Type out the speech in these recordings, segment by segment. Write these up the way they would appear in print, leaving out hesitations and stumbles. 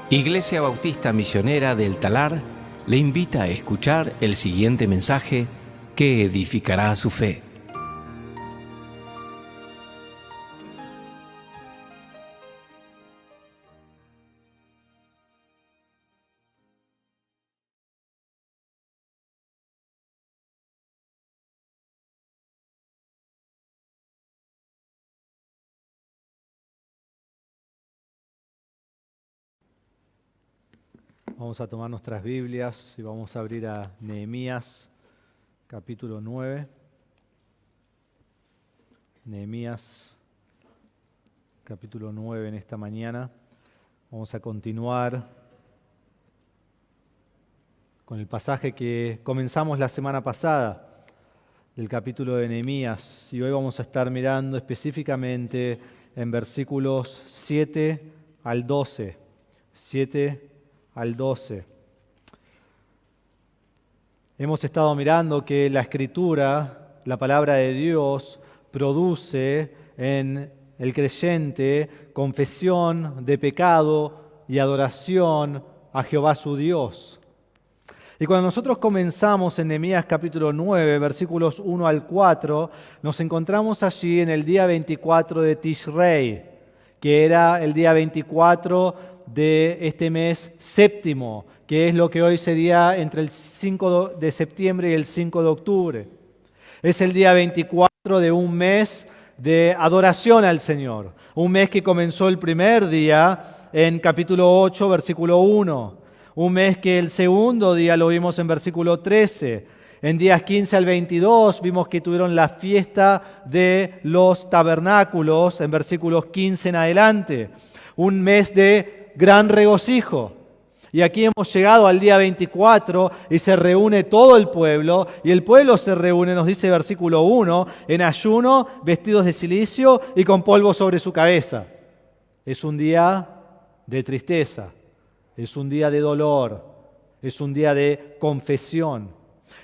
Iglesia Bautista Misionera del Talar le invita a escuchar el siguiente mensaje que edificará su fe. Vamos a tomar nuestras Biblias y vamos a abrir a Nehemías, capítulo 9. Nehemías, capítulo 9 en esta mañana. Vamos a continuar con el pasaje que comenzamos la semana pasada, del capítulo de Nehemías. Y hoy vamos a estar mirando específicamente en versículos 7 al 12. 7 al 12. Hemos estado mirando que la Escritura, la palabra de Dios, produce en el creyente confesión de pecado y adoración a Jehová su Dios. Y cuando nosotros comenzamos en Nehemías capítulo 9, versículos 1 al 4, nos encontramos allí en el día 24 de Tishrei, que era el día 24 de este mes séptimo, que es lo que hoy sería entre el 5 de septiembre y el 5 de octubre. Es el día 24 de un mes de adoración al Señor, un mes que comenzó el primer día en capítulo 8, versículo 1, un mes que el segundo día lo vimos en versículo 13. En días 15 al 22 vimos que tuvieron la fiesta de los tabernáculos en versículos 15 en adelante. Un mes de gran regocijo. Y aquí hemos llegado al día 24 y se reúne todo el pueblo. Y el pueblo se reúne, nos dice versículo 1, en ayuno, vestidos de cilicio y con polvo sobre su cabeza. Es un día de tristeza, es un día de dolor, es un día de confesión.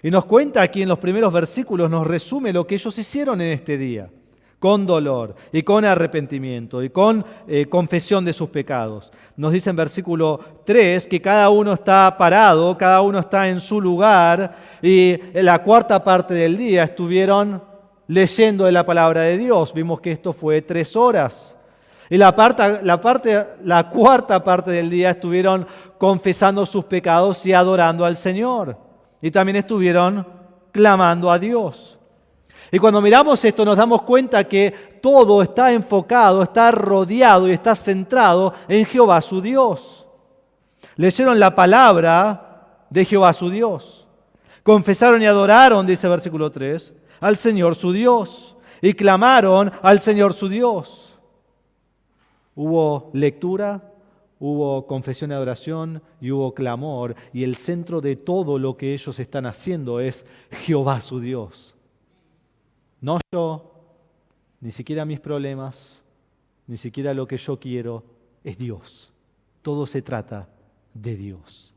Y nos cuenta aquí en los primeros versículos, nos resume lo que ellos hicieron en este día, con dolor y con arrepentimiento y con confesión de sus pecados. Nos dice en versículo 3 que cada uno está parado, cada uno está en su lugar y en la cuarta parte del día estuvieron leyendo de la palabra de Dios. Vimos que esto fue 3 horas. Y la cuarta parte del día estuvieron confesando sus pecados y adorando al Señor. Y también estuvieron clamando a Dios. Y cuando miramos esto nos damos cuenta que todo está enfocado, está rodeado y está centrado en Jehová su Dios. Leyeron la palabra de Jehová su Dios. Confesaron y adoraron, dice versículo 3, al Señor su Dios. Y clamaron al Señor su Dios. Hubo lectura, hubo confesión y adoración y hubo clamor. Y el centro de todo lo que ellos están haciendo es Jehová su Dios. No yo, ni siquiera mis problemas, ni siquiera lo que yo quiero, es Dios. Todo se trata de Dios.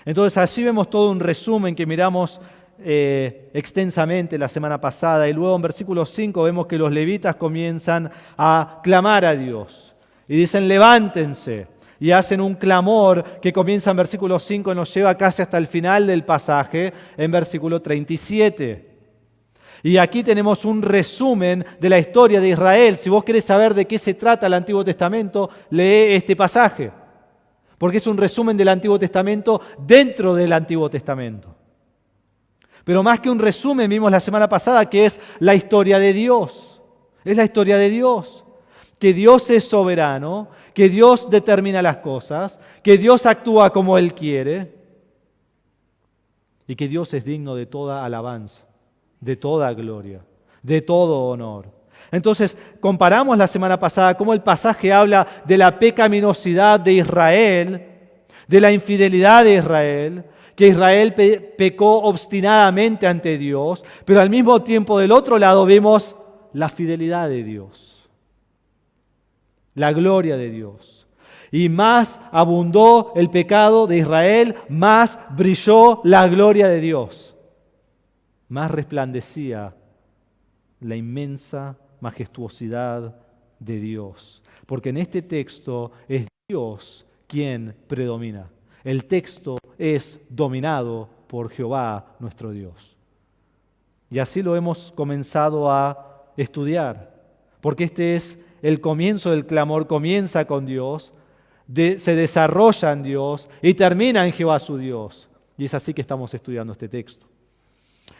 Entonces allí vemos todo un resumen que miramos extensamente la semana pasada y luego en versículo 5 vemos que los levitas comienzan a clamar a Dios y dicen levántense y hacen un clamor que comienza en versículo 5 y nos lleva casi hasta el final del pasaje en versículo 37. Y aquí tenemos un resumen de la historia de Israel. Si vos querés saber de qué se trata el Antiguo Testamento, lee este pasaje, porque es un resumen del Antiguo Testamento dentro del Antiguo Testamento. Pero más que un resumen, vimos la semana pasada que es la historia de Dios. Es la historia de Dios. Que Dios es soberano, que Dios determina las cosas, que Dios actúa como Él quiere y que Dios es digno de toda alabanza, de toda gloria, de todo honor. Entonces, comparamos la semana pasada cómo el pasaje habla de la pecaminosidad de Israel, de la infidelidad de Israel, que Israel pecó obstinadamente ante Dios, pero al mismo tiempo del otro lado vemos la fidelidad de Dios, la gloria de Dios. Y más abundó el pecado de Israel, más brilló la gloria de Dios. Más resplandecía la inmensa majestuosidad de Dios. Porque en este texto es Dios quien predomina. El texto es dominado por Jehová nuestro Dios. Y así lo hemos comenzado a estudiar, porque este es el comienzo del clamor, comienza con Dios, se desarrolla en Dios y termina en Jehová su Dios. Y es así que estamos estudiando este texto.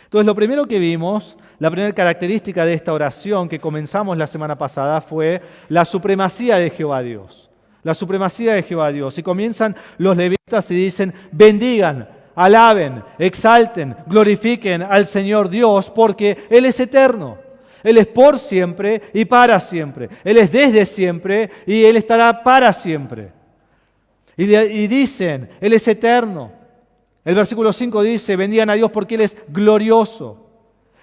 Entonces, lo primero que vimos, la primera característica de esta oración que comenzamos la semana pasada fue la supremacía de Jehová Dios. La supremacía de Jehová Dios. Y comienzan los levitas y dicen, bendigan, alaben, exalten, glorifiquen al Señor Dios, porque Él es eterno. Él es por siempre y para siempre. Él es desde siempre y Él estará para siempre. Y dicen, Él es eterno. El versículo 5 dice, bendigan a Dios porque Él es glorioso.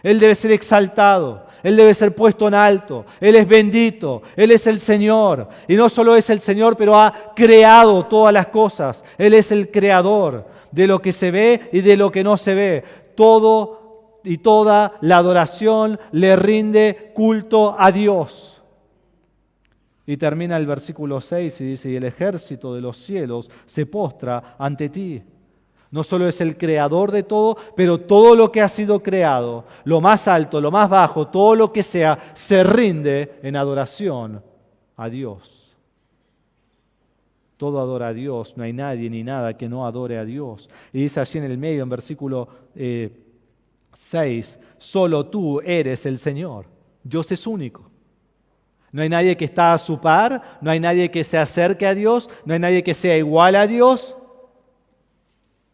Él debe ser exaltado, Él debe ser puesto en alto, Él es bendito, Él es el Señor. Y no solo es el Señor, pero ha creado todas las cosas. Él es el creador de lo que se ve y de lo que no se ve. Todo y toda la adoración le rinde culto a Dios. Y termina el versículo 6 y dice, y el ejército de los cielos se postra ante ti. No solo es el creador de todo, pero todo lo que ha sido creado, lo más alto, lo más bajo, todo lo que sea, se rinde en adoración a Dios. Todo adora a Dios, no hay nadie ni nada que no adore a Dios. Y dice allí en el medio, en versículo 6, solo tú eres el Señor. Dios es único. No hay nadie que está a su par, no hay nadie que se acerque a Dios, no hay nadie que sea igual a Dios.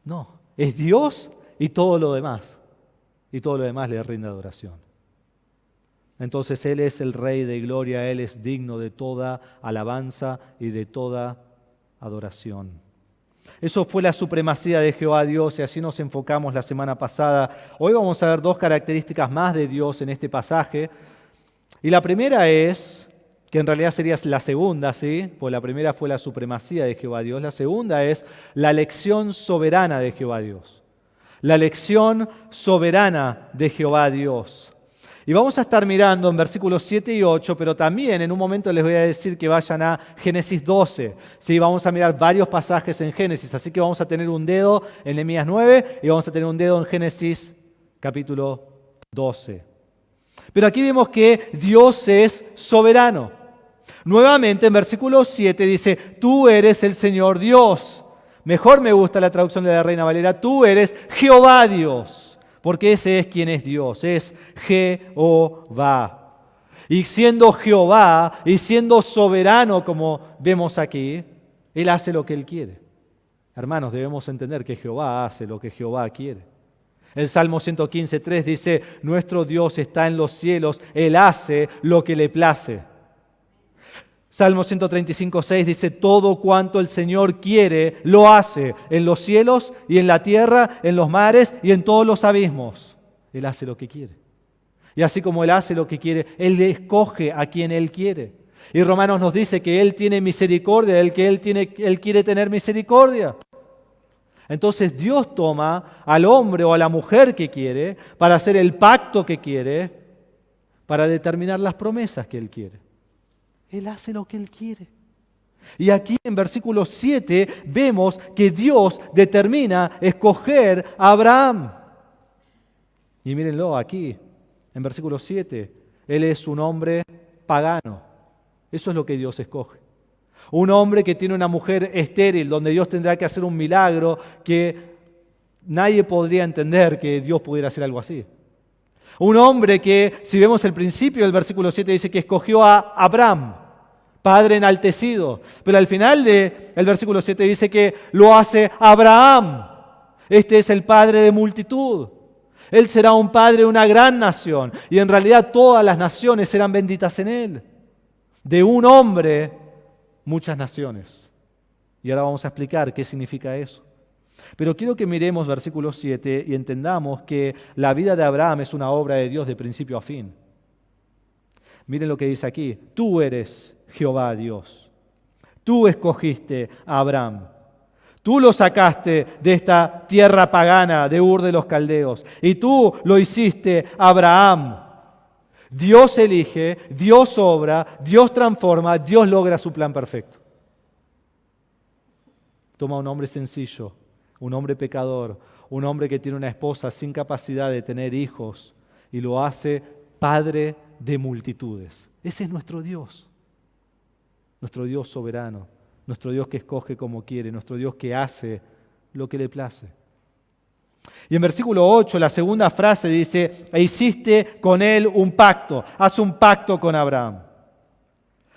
No, es Dios y todo lo demás. Y todo lo demás le rinde adoración. Entonces Él es el Rey de gloria, Él es digno de toda alabanza y de toda adoración. Eso fue la supremacía de Jehová Dios y así nos enfocamos la semana pasada. Hoy vamos a ver dos características más de Dios en este pasaje. Y la primera es, que en realidad sería la segunda, ¿sí? Pues la primera fue la supremacía de Jehová Dios. La segunda es la elección soberana de Jehová Dios. La elección soberana de Jehová Dios. Y vamos a estar mirando en versículos 7 y 8, pero también en un momento les voy a decir que vayan a Génesis 12. ¿Sí? Vamos a mirar varios pasajes en Génesis, así que vamos a tener un dedo en Nehemías 9 y vamos a tener un dedo en Génesis capítulo 12. Pero aquí vemos que Dios es soberano. Nuevamente en versículo 7 dice, tú eres el Señor Dios. Mejor me gusta la traducción de la Reina Valera, tú eres Jehová Dios, porque ese es quien es Dios, es Jehová. Y siendo Jehová y siendo soberano como vemos aquí, Él hace lo que Él quiere. Hermanos, debemos entender que Jehová hace lo que Jehová quiere. El Salmo 115:3 dice, nuestro Dios está en los cielos, Él hace lo que le place. Salmo 135:6 dice, todo cuanto el Señor quiere, lo hace en los cielos y en la tierra, en los mares y en todos los abismos. Él hace lo que quiere. Y así como Él hace lo que quiere, Él escoge a quien Él quiere. Y Romanos nos dice que Él tiene misericordia, Él quiere tener misericordia. Entonces Dios toma al hombre o a la mujer que quiere para hacer el pacto que quiere, para determinar las promesas que Él quiere. Él hace lo que Él quiere. Y aquí en versículo 7 vemos que Dios determina escoger a Abraham. Y mírenlo aquí, en versículo 7, Él es un hombre pagano. Eso es lo que Dios escoge. Un hombre que tiene una mujer estéril, donde Dios tendrá que hacer un milagro que nadie podría entender que Dios pudiera hacer algo así. Un hombre que, si vemos el principio del versículo 7, dice que escogió a Abraham, padre enaltecido. Pero al final del versículo 7 dice que lo hace Abraham. Este es el padre de multitud. Él será un padre de una gran nación. Y en realidad todas las naciones serán benditas en él. De un hombre, muchas naciones. Y ahora vamos a explicar qué significa eso. Pero quiero que miremos versículo 7 y entendamos que la vida de Abraham es una obra de Dios de principio a fin. Miren lo que dice aquí. Tú eres Jehová Dios. Tú escogiste a Abraham. Tú lo sacaste de esta tierra pagana de Ur de los Caldeos. Y tú lo hiciste a Abraham. Dios elige, Dios obra, Dios transforma, Dios logra su plan perfecto. toma a un hombre sencillo, un hombre pecador, un hombre que tiene una esposa sin capacidad de tener hijos y lo hace padre de multitudes. Ese es nuestro Dios soberano, nuestro Dios que escoge como quiere, nuestro Dios que hace lo que le place. Y en versículo 8, la segunda frase dice, e hiciste con él un pacto, haz un pacto con Abraham.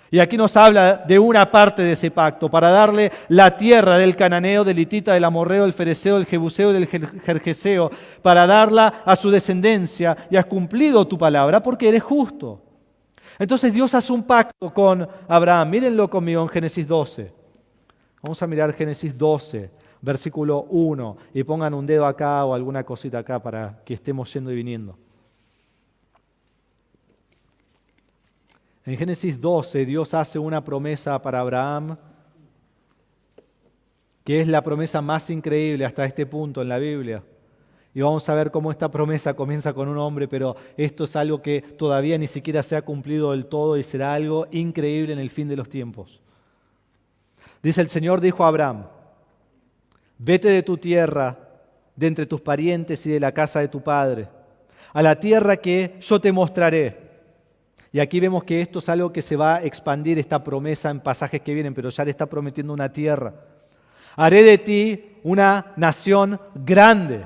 Y aquí nos habla de una parte de ese pacto, para darle la tierra del cananeo, del hitita, del amorreo, del fereceo, del jebuseo, del gergeseo, para darla a su descendencia, y has cumplido tu palabra porque eres justo. Entonces Dios hace un pacto con Abraham. Mírenlo conmigo en Génesis 12. Vamos a mirar Génesis 12, versículo 1, y pongan un dedo acá o alguna cosita acá para que estemos yendo y viniendo. En Génesis 12, Dios hace una promesa para Abraham, que es la promesa más increíble hasta este punto en la Biblia. Y vamos a ver cómo esta promesa comienza con un hombre, pero esto es algo que todavía ni siquiera se ha cumplido del todo y será algo increíble en el fin de los tiempos. Dice: el Señor dijo a Abraham, vete de tu tierra, de entre tus parientes y de la casa de tu padre, a la tierra que yo te mostraré. Y aquí vemos que esto es algo que se va a expandir, esta promesa, en pasajes que vienen, pero ya le está prometiendo una tierra. Haré de ti una nación grande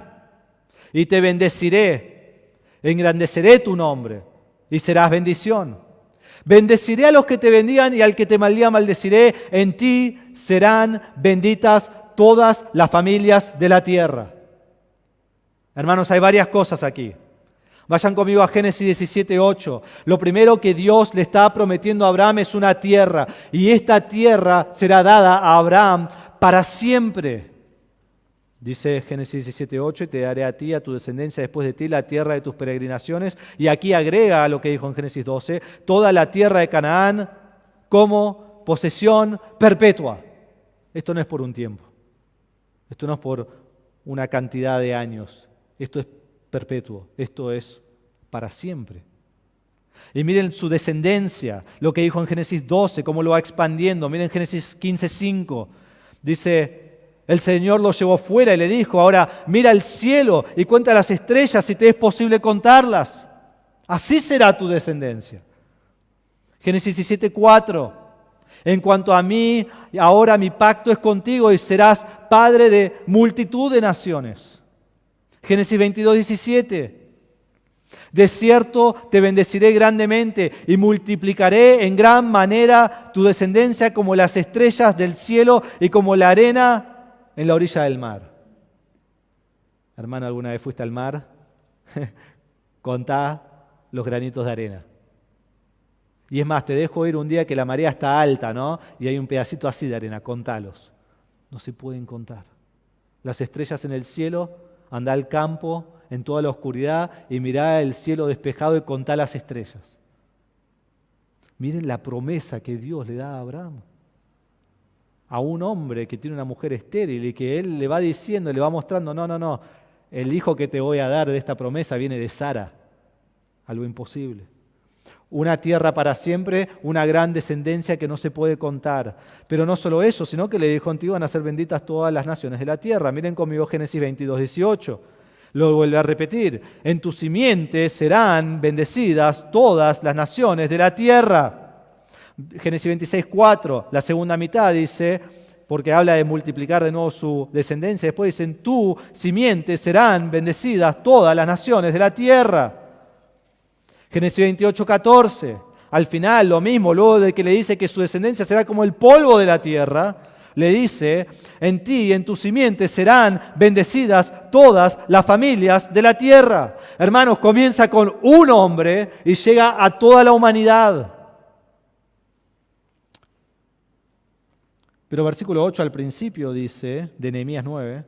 y te bendeciré, engrandeceré tu nombre y serás bendición. Bendeciré a los que te bendigan y al que te maldiga maldeciré. En ti serán benditas todas las familias de la tierra. Hermanos, hay varias cosas aquí. Vayan conmigo a Génesis 17:8. Lo primero que Dios le está prometiendo a Abraham es una tierra. Y esta tierra será dada a Abraham para siempre. Dice Génesis 17:8, y te daré a ti y a tu descendencia después de ti la tierra de tus peregrinaciones. Y aquí agrega a lo que dijo en Génesis 12, toda la tierra de Canaán como posesión perpetua. Esto no es por un tiempo. Esto no es por una cantidad de años. Esto es perpetuo. Esto es para siempre. Y miren su descendencia, lo que dijo en Génesis 12, cómo lo va expandiendo. Miren Génesis 15:5. Dice: el Señor lo llevó fuera y le dijo, ahora mira el cielo y cuenta las estrellas si te es posible contarlas. Así será tu descendencia. Génesis 17:4. En cuanto a mí, ahora mi pacto es contigo y serás padre de multitud de naciones. Génesis 22:17. De cierto te bendeciré grandemente y multiplicaré en gran manera tu descendencia como las estrellas del cielo y como la arena en la orilla del mar. Hermano, ¿alguna vez fuiste al mar? Contá los granitos de arena. Y es más, te dejo ir un día que la marea está alta, ¿no? Y hay un pedacito así de arena, contalos. No se pueden contar. Las estrellas en el cielo, andá al campo en toda la oscuridad y mirá el cielo despejado y contá las estrellas. Miren la promesa que Dios le da a Abraham. A un hombre que tiene una mujer estéril y que él le va diciendo, le va mostrando, no, el hijo que te voy a dar de esta promesa viene de Sara. Algo imposible. Una tierra para siempre, una gran descendencia que no se puede contar. Pero no solo eso, sino que le dijo, en ti van a ser benditas todas las naciones de la tierra. Miren conmigo Génesis 22:18. Lo vuelve a repetir. En tu simiente serán bendecidas todas las naciones de la tierra. Génesis 26:4, la segunda mitad dice, porque habla de multiplicar de nuevo su descendencia. Después dice, en tu simiente serán bendecidas todas las naciones de la tierra. Génesis 28:14, al final lo mismo, luego de que le dice que su descendencia será como el polvo de la tierra, le dice, en ti y en tu simiente serán bendecidas todas las familias de la tierra. Hermanos, comienza con un hombre y llega a toda la humanidad. Pero versículo 8 al principio dice, de Nehemías 9,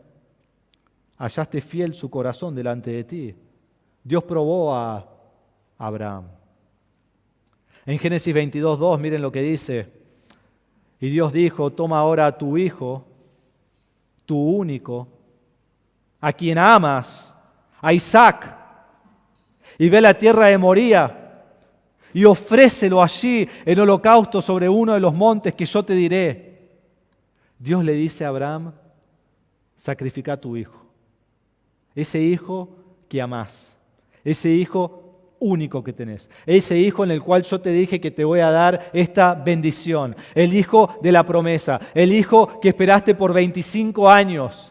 hallaste fiel su corazón delante de ti. Dios probó a Abraham. En Génesis 22:2, miren lo que dice. Y Dios dijo, toma ahora a tu hijo, tu único, a quien amas, a Isaac, y ve la tierra de Moría, y ofrécelo allí en holocausto sobre uno de los montes que yo te diré. Dios le dice a Abraham sacrifica a tu hijo. Ese hijo que amás, ese hijo único que tenés, ese hijo en el cual yo te dije que te voy a dar esta bendición, el hijo de la promesa, el hijo que esperaste por 25 años,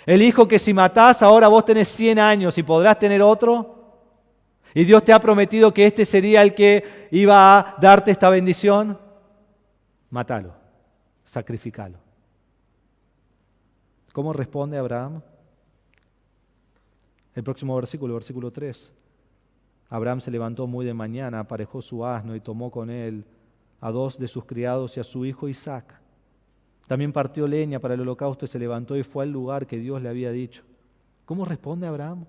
el hijo que si matás ahora vos tenés 100 años y podrás tener otro, y Dios te ha prometido que este sería el que iba a darte esta bendición. Mátalo, sacrificalo. ¿Cómo responde Abraham? El próximo versículo, versículo 3. Abraham se levantó muy de mañana, aparejó su asno y tomó con él a 2 de sus criados y a su hijo Isaac. También partió leña para el holocausto y se levantó y fue al lugar que Dios le había dicho. ¿Cómo responde Abraham?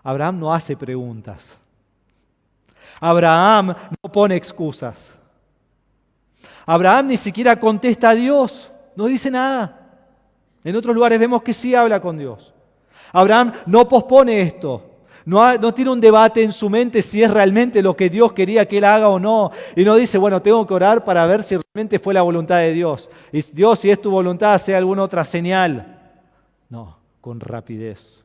Abraham no hace preguntas. Abraham no pone excusas. Abraham ni siquiera contesta a Dios, no dice nada. En otros lugares vemos que sí habla con Dios. Abraham no pospone esto. No tiene un debate en su mente si es realmente lo que Dios quería que él haga o no. Y no dice, bueno, tengo que orar para ver si realmente fue la voluntad de Dios. Y Dios, si es tu voluntad, sea alguna otra señal. No, con rapidez.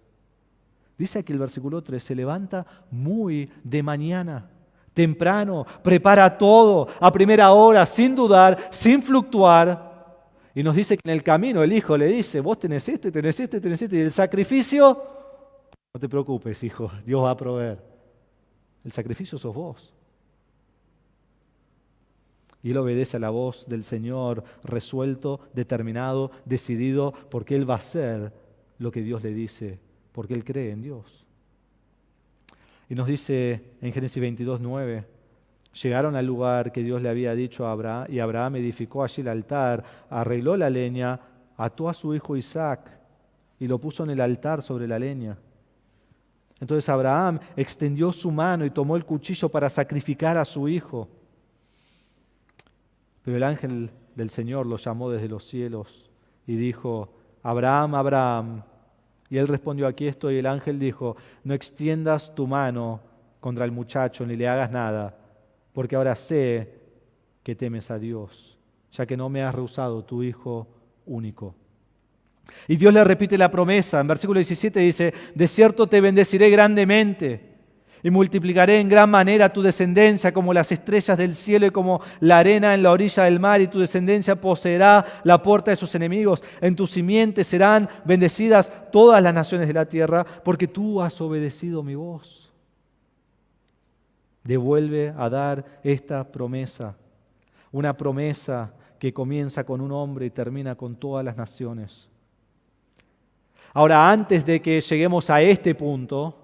Dice aquí el versículo 3, se levanta muy de mañana, temprano, prepara todo a primera hora, sin dudar, sin fluctuar. Y nos dice que en el camino el hijo le dice, vos tenés esto y tenés esto y tenés esto. Y el sacrificio, no te preocupes, hijo, Dios va a proveer. El sacrificio sos vos. Y él obedece a la voz del Señor, resuelto, determinado, decidido, porque él va a hacer lo que Dios le dice, porque él cree en Dios. Y nos dice en Génesis 22:9, llegaron al lugar que Dios le había dicho a Abraham, y Abraham edificó allí el altar, arregló la leña, ató a su hijo Isaac y lo puso en el altar sobre la leña. Entonces Abraham extendió su mano y tomó el cuchillo para sacrificar a su hijo. Pero el ángel del Señor lo llamó desde los cielos y dijo, Abraham, Abraham. Y él respondió, aquí estoy. Y el ángel dijo, no extiendas tu mano contra el muchacho ni le hagas nada, porque ahora sé que temes a Dios, ya que no me has rehusado tu hijo único. Y Dios le repite la promesa. En versículo 17 dice, de cierto te bendeciré grandemente y multiplicaré en gran manera tu descendencia como las estrellas del cielo y como la arena en la orilla del mar, y tu descendencia poseerá la puerta de sus enemigos. En tu simiente serán bendecidas todas las naciones de la tierra, porque tú has obedecido mi voz. Devuelve a dar esta promesa, una promesa que comienza con un hombre y termina con todas las naciones. Ahora, antes de que lleguemos a este punto,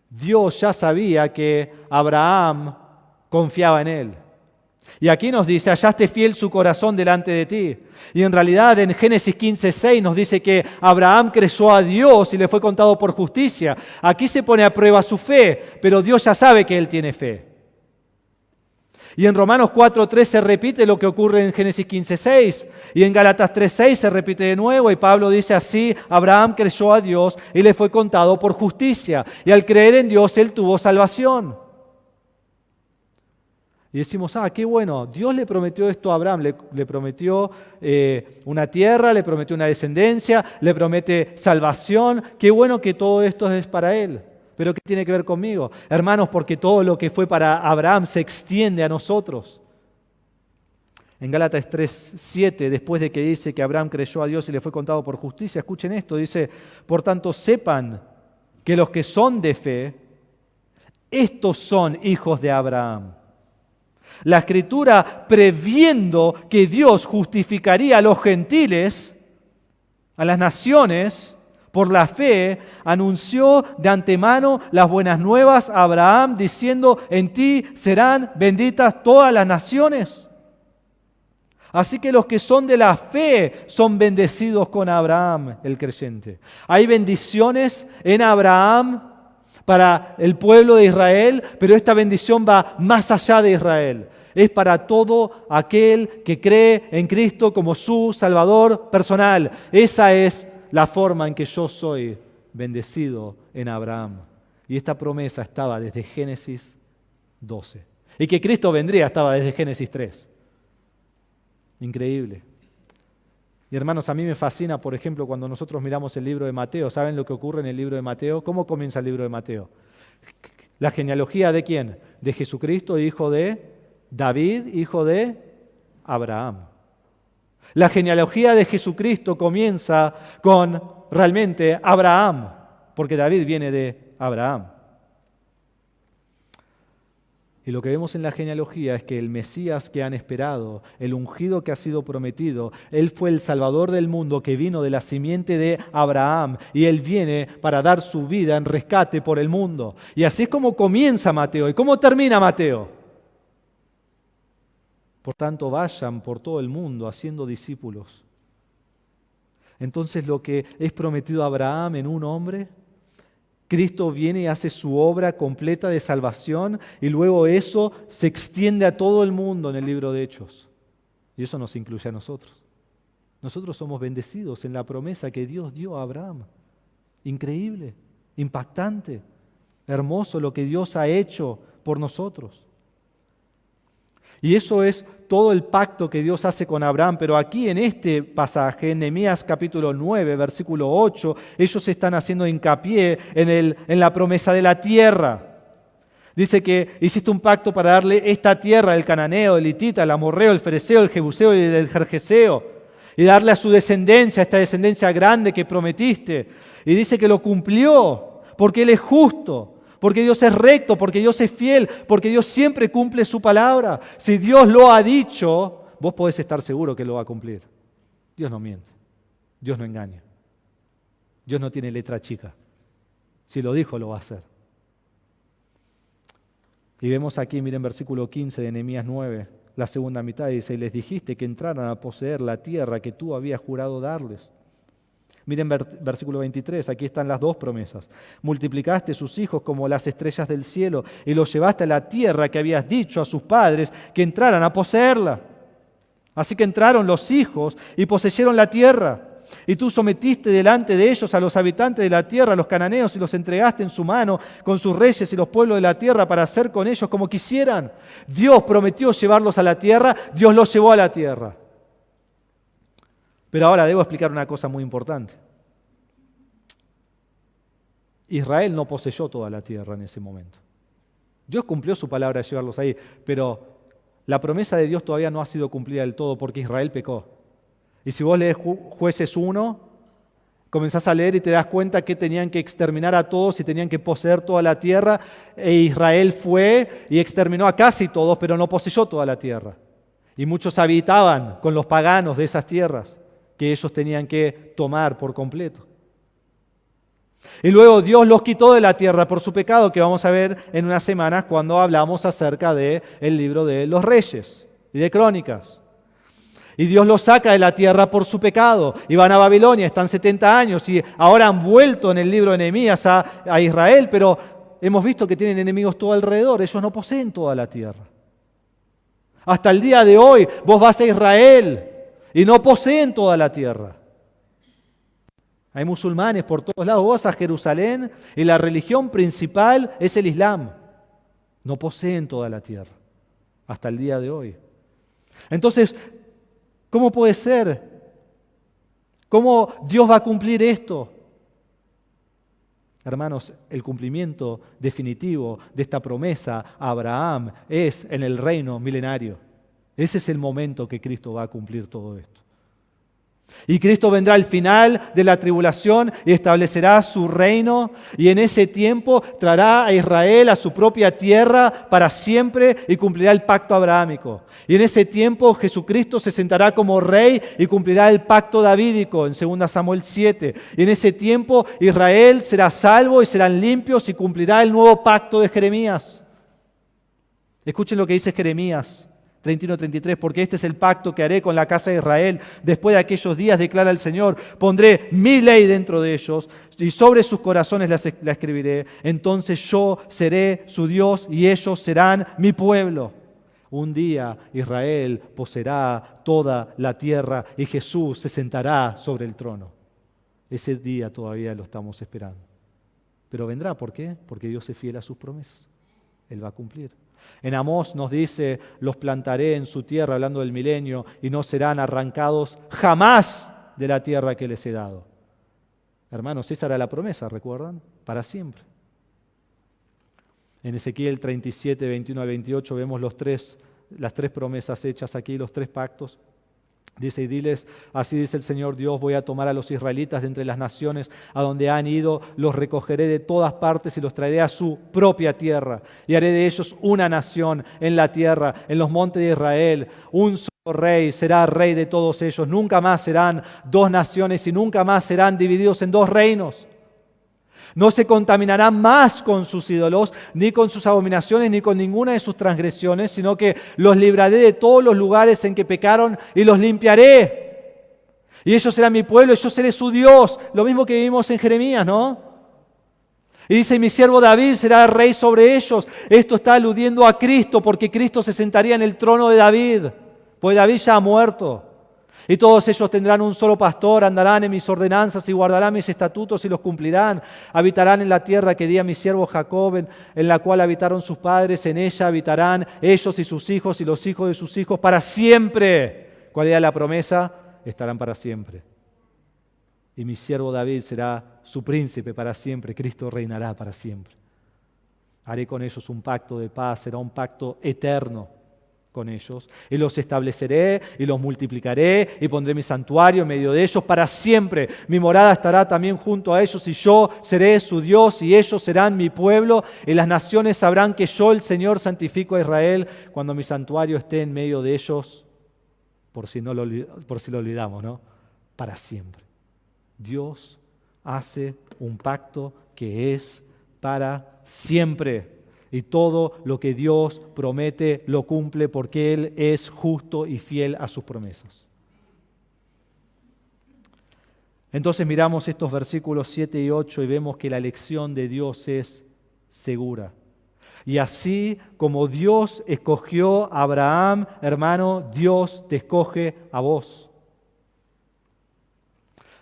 Dios ya sabía que Abraham confiaba en él. Y aquí nos dice, hallaste fiel su corazón delante de ti. Y en realidad en Génesis 15:6 nos dice que Abraham creyó a Dios y le fue contado por justicia. Aquí se pone a prueba su fe, pero Dios ya sabe que él tiene fe. Y en Romanos 4:3 se repite lo que ocurre en Génesis 15:6. Y en Gálatas 3:6 se repite de nuevo. Y Pablo dice así, Abraham creyó a Dios y le fue contado por justicia. Y al creer en Dios, él tuvo salvación. Y decimos, qué bueno, Dios le prometió esto a Abraham. Le prometió una tierra, le prometió una descendencia, le promete salvación. Qué bueno que todo esto es para él. ¿Pero qué tiene que ver conmigo? Hermanos, porque todo lo que fue para Abraham se extiende a nosotros. En Gálatas 3:7, después de que dice que Abraham creyó a Dios y le fue contado por justicia, escuchen esto, dice, por tanto sepan que los que son de fe, estos son hijos de Abraham. La Escritura, previendo que Dios justificaría a los gentiles, a las naciones, por la fe, anunció de antemano las buenas nuevas a Abraham, diciendo, en ti serán benditas todas las naciones. Así que los que son de la fe son bendecidos con Abraham, el creyente. Hay bendiciones en Abraham para el pueblo de Israel, pero esta bendición va más allá de Israel. Es para todo aquel que cree en Cristo como su Salvador personal. Esa es la forma en que yo soy bendecido en Abraham. Y esta promesa estaba desde Génesis 12. Y que Cristo vendría estaba desde Génesis 3. Increíble. Y hermanos, a mí me fascina, por ejemplo, cuando nosotros miramos el libro de Mateo. ¿Saben lo que ocurre en el libro de Mateo? ¿Cómo comienza el libro de Mateo? La genealogía ¿de quién? De Jesucristo, hijo de David, hijo de Abraham. La genealogía de Jesucristo comienza con realmente Abraham, porque David viene de Abraham. Y lo que vemos en la genealogía es que el Mesías que han esperado, el ungido que ha sido prometido, Él fue el Salvador del mundo que vino de la simiente de Abraham y Él viene para dar su vida en rescate por el mundo. Y así es como comienza Mateo. ¿Y cómo termina Mateo? Por tanto, vayan por todo el mundo haciendo discípulos. Entonces lo que es prometido a Abraham en un hombre, Cristo viene y hace su obra completa de salvación y luego eso se extiende a todo el mundo en el libro de Hechos. Y eso nos incluye a nosotros. Nosotros somos bendecidos en la promesa que Dios dio a Abraham. Increíble, impactante, hermoso lo que Dios ha hecho por nosotros. Y eso es todo el pacto que Dios hace con Abraham. Pero aquí en este pasaje, en Nehemías capítulo 9, versículo 8, ellos están haciendo hincapié en la promesa de la tierra. Dice que hiciste un pacto para darle esta tierra, el cananeo, el hitita, el amorreo, el fereceo, el jebuseo y el gergeseo, y darle a su descendencia, esta descendencia grande que prometiste. Y dice que lo cumplió, porque Él es justo. Porque Dios es recto, porque Dios es fiel, porque Dios siempre cumple su palabra. Si Dios lo ha dicho, vos podés estar seguro que lo va a cumplir. Dios no miente, Dios no engaña. Dios no tiene letra chica. Si lo dijo, lo va a hacer. Y vemos aquí, miren, versículo 15 de Nehemías 9, la segunda mitad, dice, y les dijiste que entraran a poseer la tierra que tú habías jurado darles. Miren versículo 23, aquí están las dos promesas. Multiplicaste sus hijos como las estrellas del cielo y los llevaste a la tierra que habías dicho a sus padres que entraran a poseerla. Así que entraron los hijos y poseyeron la tierra. Y tú sometiste delante de ellos a los habitantes de la tierra, a los cananeos, y los entregaste en su mano con sus reyes y los pueblos de la tierra para hacer con ellos como quisieran. Dios prometió llevarlos a la tierra, Dios los llevó a la tierra. Pero ahora debo explicar una cosa muy importante. Israel no poseyó toda la tierra en ese momento. Dios cumplió su palabra de llevarlos ahí, pero la promesa de Dios todavía no ha sido cumplida del todo porque Israel pecó. Y si vos lees Jueces 1, comenzás a leer y te das cuenta que tenían que exterminar a todos y tenían que poseer toda la tierra, e Israel fue y exterminó a casi todos, pero no poseyó toda la tierra. Y muchos habitaban con los paganos de esas tierras que ellos tenían que tomar por completo. Y luego Dios los quitó de la tierra por su pecado, que vamos a ver en unas semanas cuando hablamos acerca del libro de los Reyes y de Crónicas. Y Dios los saca de la tierra por su pecado. Y van a Babilonia, están 70 años y ahora han vuelto en el libro de Nehemías a Israel, pero hemos visto que tienen enemigos todo alrededor. Ellos no poseen toda la tierra. Hasta el día de hoy vos vas a Israel y no poseen toda la tierra. Hay musulmanes por todos lados. Vos vas a Jerusalén y la religión principal es el Islam. No poseen toda la tierra hasta el día de hoy. Entonces, ¿cómo puede ser? ¿Cómo Dios va a cumplir esto? Hermanos, el cumplimiento definitivo de esta promesa a Abraham es en el reino milenario. Ese es el momento que Cristo va a cumplir todo esto. Y Cristo vendrá al final de la tribulación y establecerá su reino, y en ese tiempo traerá a Israel a su propia tierra para siempre y cumplirá el pacto abrahámico. Y en ese tiempo Jesucristo se sentará como rey y cumplirá el pacto davídico en 2 Samuel 7. Y en ese tiempo Israel será salvo y serán limpios y cumplirá el nuevo pacto de Jeremías. Escuchen lo que dice Jeremías 31-33, porque este es el pacto que haré con la casa de Israel. Después de aquellos días, declara el Señor, pondré mi ley dentro de ellos y sobre sus corazones la escribiré. Entonces yo seré su Dios y ellos serán mi pueblo. Un día Israel poseerá toda la tierra y Jesús se sentará sobre el trono. Ese día todavía lo estamos esperando. Pero vendrá, ¿por qué? Porque Dios es fiel a sus promesas. Él va a cumplir. En Amós nos dice, los plantaré en su tierra, hablando del milenio, y no serán arrancados jamás de la tierra que les he dado. Hermanos, esa era la promesa, ¿recuerdan? Para siempre. En Ezequiel 37, 21 a 28 vemos las tres promesas hechas aquí, los tres pactos. Dice, y diles, así dice el Señor Dios, voy a tomar a los israelitas de entre las naciones a donde han ido, los recogeré de todas partes y los traeré a su propia tierra. Y haré de ellos una nación en la tierra, en los montes de Israel. Un solo rey será rey de todos ellos. Nunca más serán dos naciones y nunca más serán divididos en dos reinos. No se contaminarán más con sus ídolos, ni con sus abominaciones, ni con ninguna de sus transgresiones, sino que los libraré de todos los lugares en que pecaron y los limpiaré. Y ellos serán mi pueblo, y yo seré su Dios. Lo mismo que vimos en Jeremías, ¿no? Y dice, mi siervo David será rey sobre ellos. Esto está aludiendo a Cristo, porque Cristo se sentaría en el trono de David, pues David ya ha muerto. Y todos ellos tendrán un solo pastor, andarán en mis ordenanzas y guardarán mis estatutos y los cumplirán. Habitarán en la tierra que di a mi siervo Jacob, en la cual habitaron sus padres. En ella habitarán ellos y sus hijos y los hijos de sus hijos para siempre. ¿Cuál era la promesa? Estarán para siempre. Y mi siervo David será su príncipe para siempre. Cristo reinará para siempre. Haré con ellos un pacto de paz, será un pacto eterno con ellos, y los estableceré y los multiplicaré y pondré mi santuario en medio de ellos para siempre. Mi morada estará también junto a ellos y yo seré su Dios y ellos serán mi pueblo, y las naciones sabrán que yo, el Señor, santifico a Israel cuando mi santuario esté en medio de ellos, por si lo olvidamos, ¿no? Para siempre. Dios hace un pacto que es para siempre. Y todo lo que Dios promete lo cumple porque Él es justo y fiel a sus promesas. Entonces miramos estos versículos 7 y 8 y vemos que la elección de Dios es segura. Y así como Dios escogió a Abraham, hermano, Dios te escoge a vos.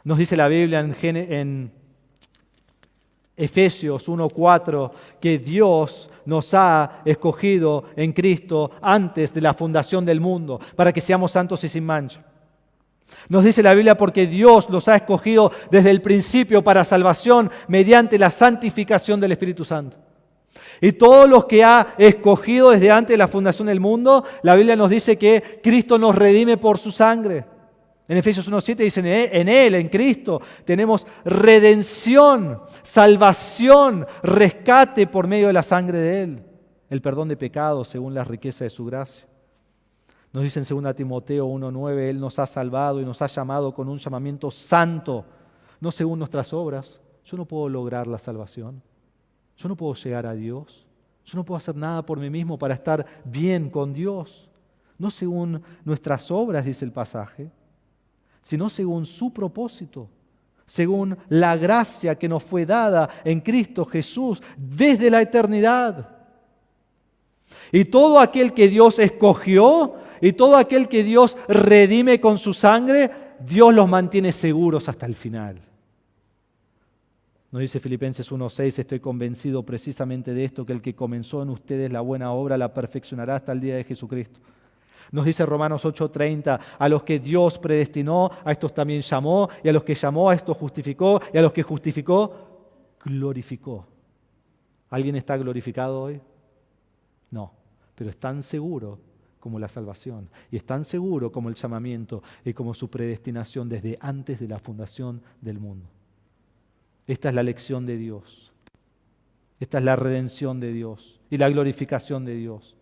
Nos dice la Biblia en Efesios 1:4 que Dios nos ha escogido en Cristo antes de la fundación del mundo para que seamos santos y sin mancha. Nos dice la Biblia porque Dios los ha escogido desde el principio para salvación mediante la santificación del Espíritu Santo. Y todos los que ha escogido desde antes de la fundación del mundo, la Biblia nos dice que Cristo nos redime por su sangre. En Efesios 1:7 dicen, en Él, en Cristo, tenemos redención, salvación, rescate por medio de la sangre de Él, el perdón de pecados según la riqueza de su gracia. Nos dice en 2 Timoteo 1:9, Él nos ha salvado y nos ha llamado con un llamamiento santo, no según nuestras obras. Yo no puedo lograr la salvación, yo no puedo llegar a Dios, yo no puedo hacer nada por mí mismo para estar bien con Dios, no según nuestras obras, dice el pasaje, sino según su propósito, según la gracia que nos fue dada en Cristo Jesús desde la eternidad. Y todo aquel que Dios escogió y todo aquel que Dios redime con su sangre, Dios los mantiene seguros hasta el final. Nos dice Filipenses 1:6, estoy convencido precisamente de esto, que el que comenzó en ustedes la buena obra la perfeccionará hasta el día de Jesucristo. Nos dice Romanos 8:30, a los que Dios predestinó, a estos también llamó, y a los que llamó, a estos justificó, y a los que justificó, glorificó. ¿Alguien está glorificado hoy? No, pero es tan seguro como la salvación, y es tan seguro como el llamamiento y como su predestinación desde antes de la fundación del mundo. Esta es la elección de Dios, esta es la redención de Dios y la glorificación de Dios.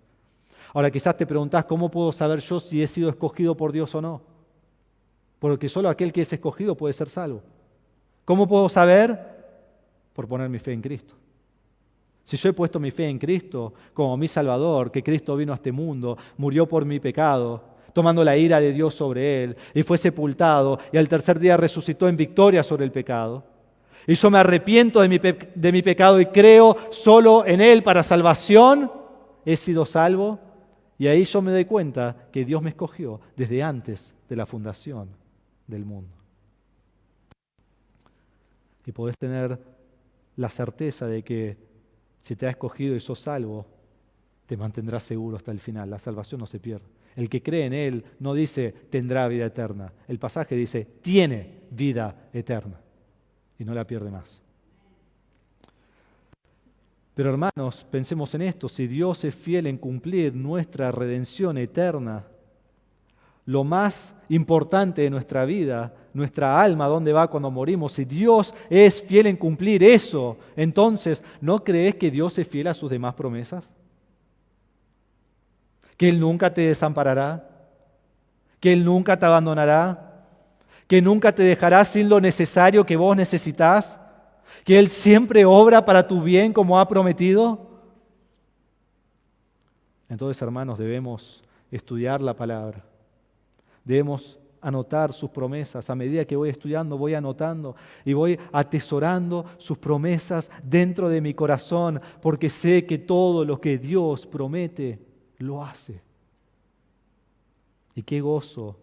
Ahora quizás te preguntás, ¿cómo puedo saber yo si he sido escogido por Dios o no? Porque solo aquel que es escogido puede ser salvo. ¿Cómo puedo saber? Por poner mi fe en Cristo. Si yo he puesto mi fe en Cristo como mi Salvador, que Cristo vino a este mundo, murió por mi pecado, tomando la ira de Dios sobre Él, y fue sepultado, y al tercer día resucitó en victoria sobre el pecado, y yo me arrepiento de mi pecado y creo solo en Él para salvación, he sido salvo. Y ahí yo me doy cuenta que Dios me escogió desde antes de la fundación del mundo. Y podés tener la certeza de que si te ha escogido y sos salvo, te mantendrás seguro hasta el final. La salvación no se pierde. El que cree en Él no dice tendrá vida eterna. El pasaje dice tiene vida eterna y no la pierde más. Pero hermanos, pensemos en esto, si Dios es fiel en cumplir nuestra redención eterna, lo más importante de nuestra vida, nuestra alma, ¿dónde va cuando morimos? Si Dios es fiel en cumplir eso, entonces, ¿no crees que Dios es fiel a sus demás promesas? ¿Que Él nunca te desamparará? ¿Que Él nunca te abandonará? ¿Que nunca te dejará sin lo necesario que vos necesitas? ¿Que Él siempre obra para tu bien como ha prometido? Entonces, hermanos, debemos estudiar la palabra. Debemos anotar sus promesas. A medida que voy estudiando, voy anotando y voy atesorando sus promesas dentro de mi corazón, porque sé que todo lo que Dios promete, lo hace. Y qué gozo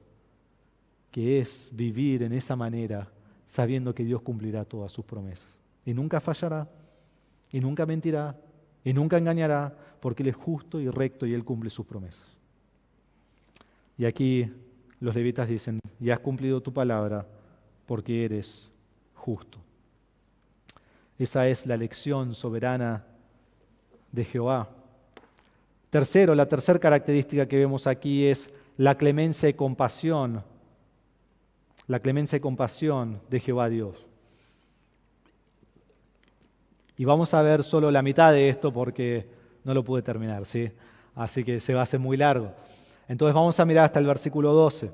que es vivir en esa manera, sabiendo que Dios cumplirá todas sus promesas. Y nunca fallará, y nunca mentirá, y nunca engañará, porque Él es justo y recto y Él cumple sus promesas. Y aquí los levitas dicen, y has cumplido tu palabra porque eres justo. Esa es la elección soberana de Jehová. Tercero, la tercera característica que vemos aquí es la clemencia y compasión. La clemencia y compasión de Jehová Dios. Y vamos a ver solo la mitad de esto porque no lo pude terminar, ¿sí? Así que se va a hacer muy largo. Entonces vamos a mirar hasta el versículo 12.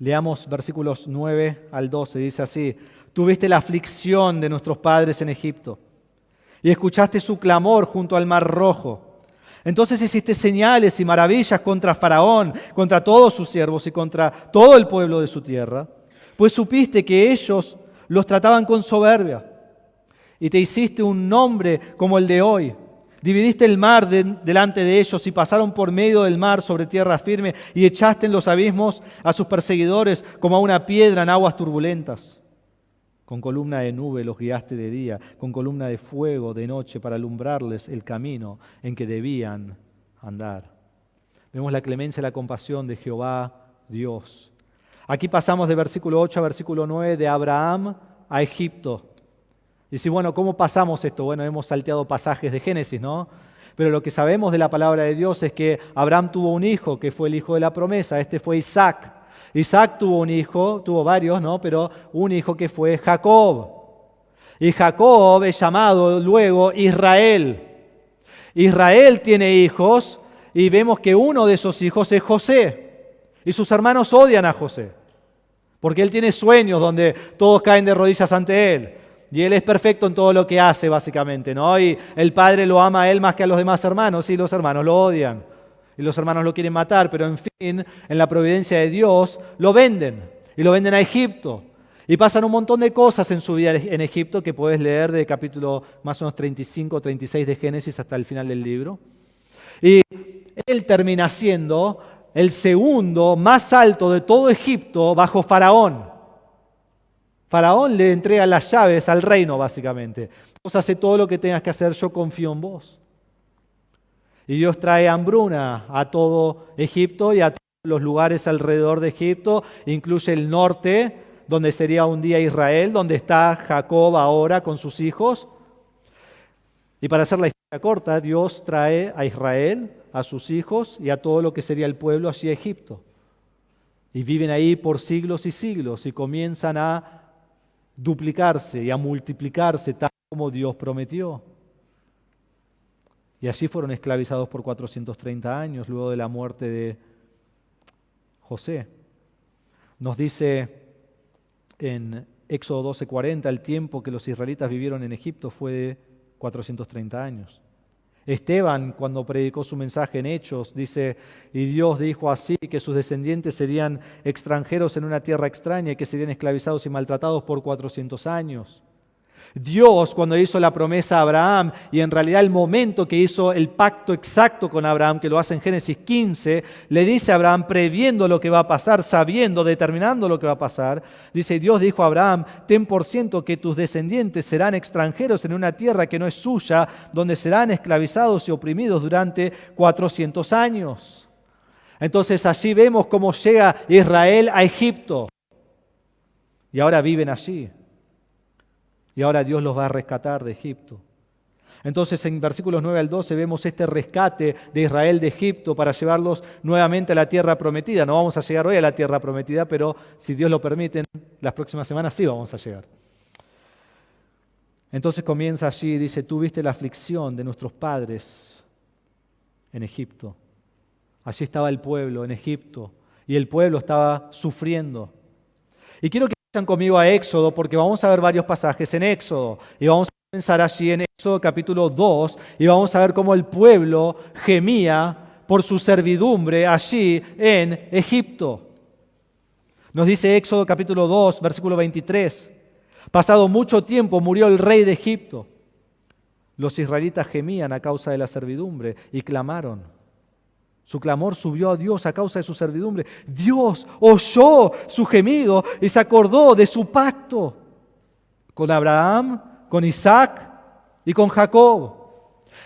Leamos versículos 9 al 12. Dice así: Tú viste la aflicción de nuestros padres en Egipto y escuchaste su clamor junto al Mar Rojo. Entonces hiciste señales y maravillas contra Faraón, contra todos sus siervos y contra todo el pueblo de su tierra, pues supiste que ellos los trataban con soberbia y te hiciste un nombre como el de hoy. Dividiste el mar delante de ellos y pasaron por medio del mar sobre tierra firme y echaste en los abismos a sus perseguidores como a una piedra en aguas turbulentas. Con columna de nube los guiaste de día, con columna de fuego de noche para alumbrarles el camino en que debían andar. Vemos la clemencia y la compasión de Jehová Dios. Aquí pasamos de versículo 8 a versículo 9, de Abraham a Egipto. Y si, bueno, ¿cómo pasamos esto? Bueno, hemos salteado pasajes de Génesis, ¿no? Pero lo que sabemos de la palabra de Dios es que Abraham tuvo un hijo, que fue el hijo de la promesa. Este fue Isaac. Isaac tuvo un hijo, tuvo varios, ¿no? Pero un hijo que fue Jacob. Y Jacob es llamado luego Israel. Israel tiene hijos y vemos que uno de esos hijos es José. Y sus hermanos odian a José, porque él tiene sueños donde todos caen de rodillas ante él. Y él es perfecto en todo lo que hace, básicamente, ¿no? Y el padre lo ama a él más que a los demás hermanos, y los hermanos lo odian. Y los hermanos lo quieren matar, pero en fin, en la providencia de Dios, lo venden. Y lo venden a Egipto. Y pasan un montón de cosas en su vida en Egipto que puedes leer de capítulo más o menos 35 o 36 de Génesis hasta el final del libro. Y él termina siendo el segundo más alto de todo Egipto bajo Faraón. Faraón le entrega las llaves al reino, básicamente. Vos haces todo lo que tengas que hacer, yo confío en vos. Y Dios trae hambruna a todo Egipto y a todos los lugares alrededor de Egipto, incluye el norte, donde sería un día Israel, donde está Jacob ahora con sus hijos. Y para hacer la historia corta, Dios trae a Israel, a sus hijos y a todo lo que sería el pueblo hacia Egipto. Y viven ahí por siglos y siglos y comienzan a duplicarse y a multiplicarse tal como Dios prometió. Y allí fueron esclavizados por 430 años luego de la muerte de José. Nos dice en Éxodo 12:40, el tiempo que los israelitas vivieron en Egipto fue de 430 años. Esteban, cuando predicó su mensaje en Hechos, dice, y Dios dijo así, que sus descendientes serían extranjeros en una tierra extraña y que serían esclavizados y maltratados por 400 años. Dios, cuando hizo la promesa a Abraham, y en realidad el momento que hizo el pacto exacto con Abraham, que lo hace en Génesis 15, le dice a Abraham, previendo lo que va a pasar, sabiendo, determinando lo que va a pasar, dice, Dios dijo a Abraham, ten por ciento que tus descendientes serán extranjeros en una tierra que no es suya, donde serán esclavizados y oprimidos durante 400 años. Entonces allí vemos cómo llega Israel a Egipto. Y ahora viven allí. Y ahora Dios los va a rescatar de Egipto. Entonces en versículos 9 al 12 vemos este rescate de Israel de Egipto para llevarlos nuevamente a la tierra prometida. No vamos a llegar hoy a la tierra prometida, pero si Dios lo permite, las próximas semanas sí vamos a llegar. Entonces comienza allí y dice, tú viste la aflicción de nuestros padres en Egipto. Allí estaba el pueblo en Egipto y el pueblo estaba sufriendo. Y quiero que vayan conmigo a Éxodo porque vamos a ver varios pasajes en Éxodo y vamos a comenzar allí en Éxodo capítulo 2 y vamos a ver cómo el pueblo gemía por su servidumbre allí en Egipto. Nos dice Éxodo capítulo 2, versículo 23. Pasado mucho tiempo murió el rey de Egipto. Los israelitas gemían a causa de la servidumbre y clamaron. Su clamor subió a Dios a causa de su servidumbre. Dios oyó su gemido y se acordó de su pacto con Abraham, con Isaac y con Jacob.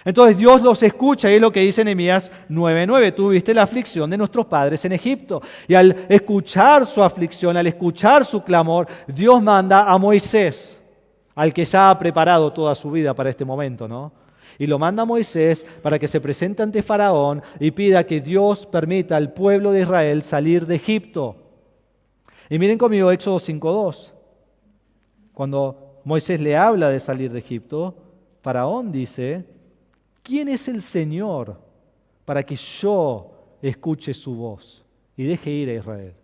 Entonces Dios los escucha y es lo que dice Nehemías 9:9. Tú viste la aflicción de nuestros padres en Egipto. Y al escuchar su aflicción, al escuchar su clamor, Dios manda a Moisés, al que ya ha preparado toda su vida para este momento, ¿no? Y lo manda a Moisés para que se presente ante Faraón y pida que Dios permita al pueblo de Israel salir de Egipto. Y miren conmigo Éxodo 5:2. Cuando Moisés le habla de salir de Egipto, Faraón dice, ¿quién es el Señor para que yo escuche su voz y deje ir a Israel?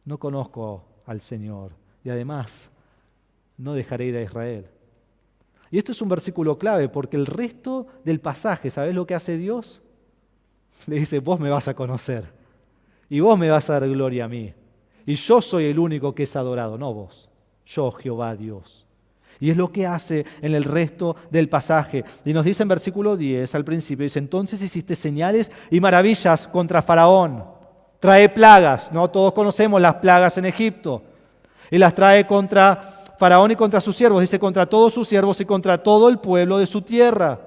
No conozco al Señor y además no dejaré ir a Israel. Y esto es un versículo clave porque el resto del pasaje, ¿sabés lo que hace Dios? Le dice, vos me vas a conocer y vos me vas a dar gloria a mí. Y yo soy el único que es adorado, no vos. Yo, Jehová Dios. Y es lo que hace en el resto del pasaje. Y nos dice en versículo 10, al principio, dice, entonces hiciste señales y maravillas contra Faraón. Trae plagas, ¿no? Todos conocemos las plagas en Egipto. Y las trae contra Faraón y contra sus siervos, dice contra todos sus siervos y contra todo el pueblo de su tierra.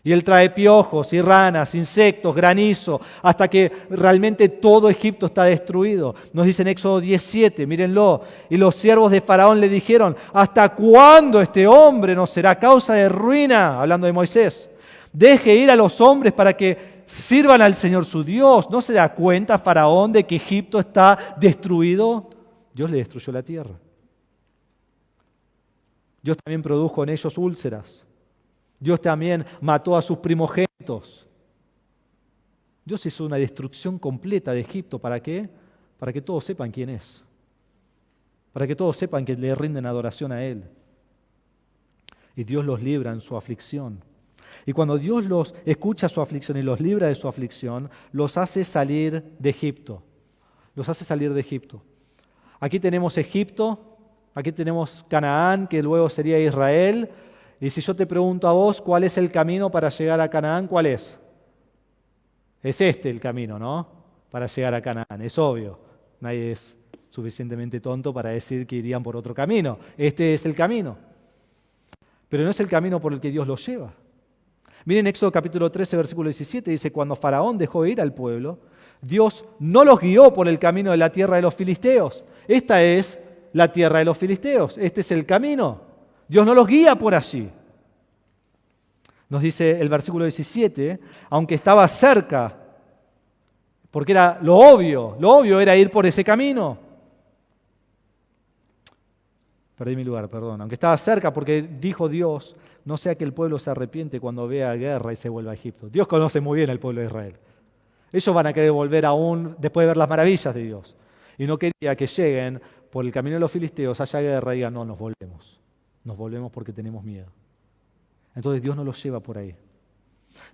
Y él trae piojos y ranas, insectos, granizo, hasta que realmente todo Egipto está destruido. Nos dice en Éxodo 17, mírenlo, y los siervos de Faraón le dijeron, ¿hasta cuándo este hombre nos será causa de ruina? Hablando de Moisés. Deje ir a los hombres para que sirvan al Señor su Dios. ¿No se da cuenta Faraón de que Egipto está destruido? Dios le destruyó la tierra. Dios también produjo en ellos úlceras. Dios también mató a sus primogénitos. Dios hizo una destrucción completa de Egipto. ¿Para qué? Para que todos sepan quién es. Para que todos sepan que le rinden adoración a Él. Y Dios los libra en su aflicción. Y cuando Dios los escucha su aflicción y los libra de su aflicción, los hace salir de Egipto. Los hace salir de Egipto. Aquí tenemos Egipto. Aquí tenemos Canaán, que luego sería Israel. Y si yo te pregunto a vos, ¿cuál es el camino para llegar a Canaán? ¿Cuál es? Es este el camino, ¿no? Para llegar a Canaán, es obvio. Nadie es suficientemente tonto para decir que irían por otro camino. Este es el camino. Pero no es el camino por el que Dios los lleva. Miren Éxodo capítulo 13, versículo 17, dice, cuando Faraón dejó ir al pueblo, Dios no los guió por el camino de la tierra de los filisteos. Esta es la tierra de los filisteos. Este es el camino. Dios no los guía por allí. Nos dice el versículo 17, aunque estaba cerca, porque era lo obvio era ir por ese camino. Perdí mi lugar, perdón. Aunque estaba cerca, porque dijo Dios, no sea que el pueblo se arrepiente cuando vea guerra y se vuelva a Egipto. Dios conoce muy bien al pueblo de Israel. Ellos van a querer volver aún después de ver las maravillas de Dios. Y no quería que lleguen por el camino de los filisteos, haya guerra y digan, no, nos volvemos. Nos volvemos porque tenemos miedo. Entonces Dios no los lleva por ahí.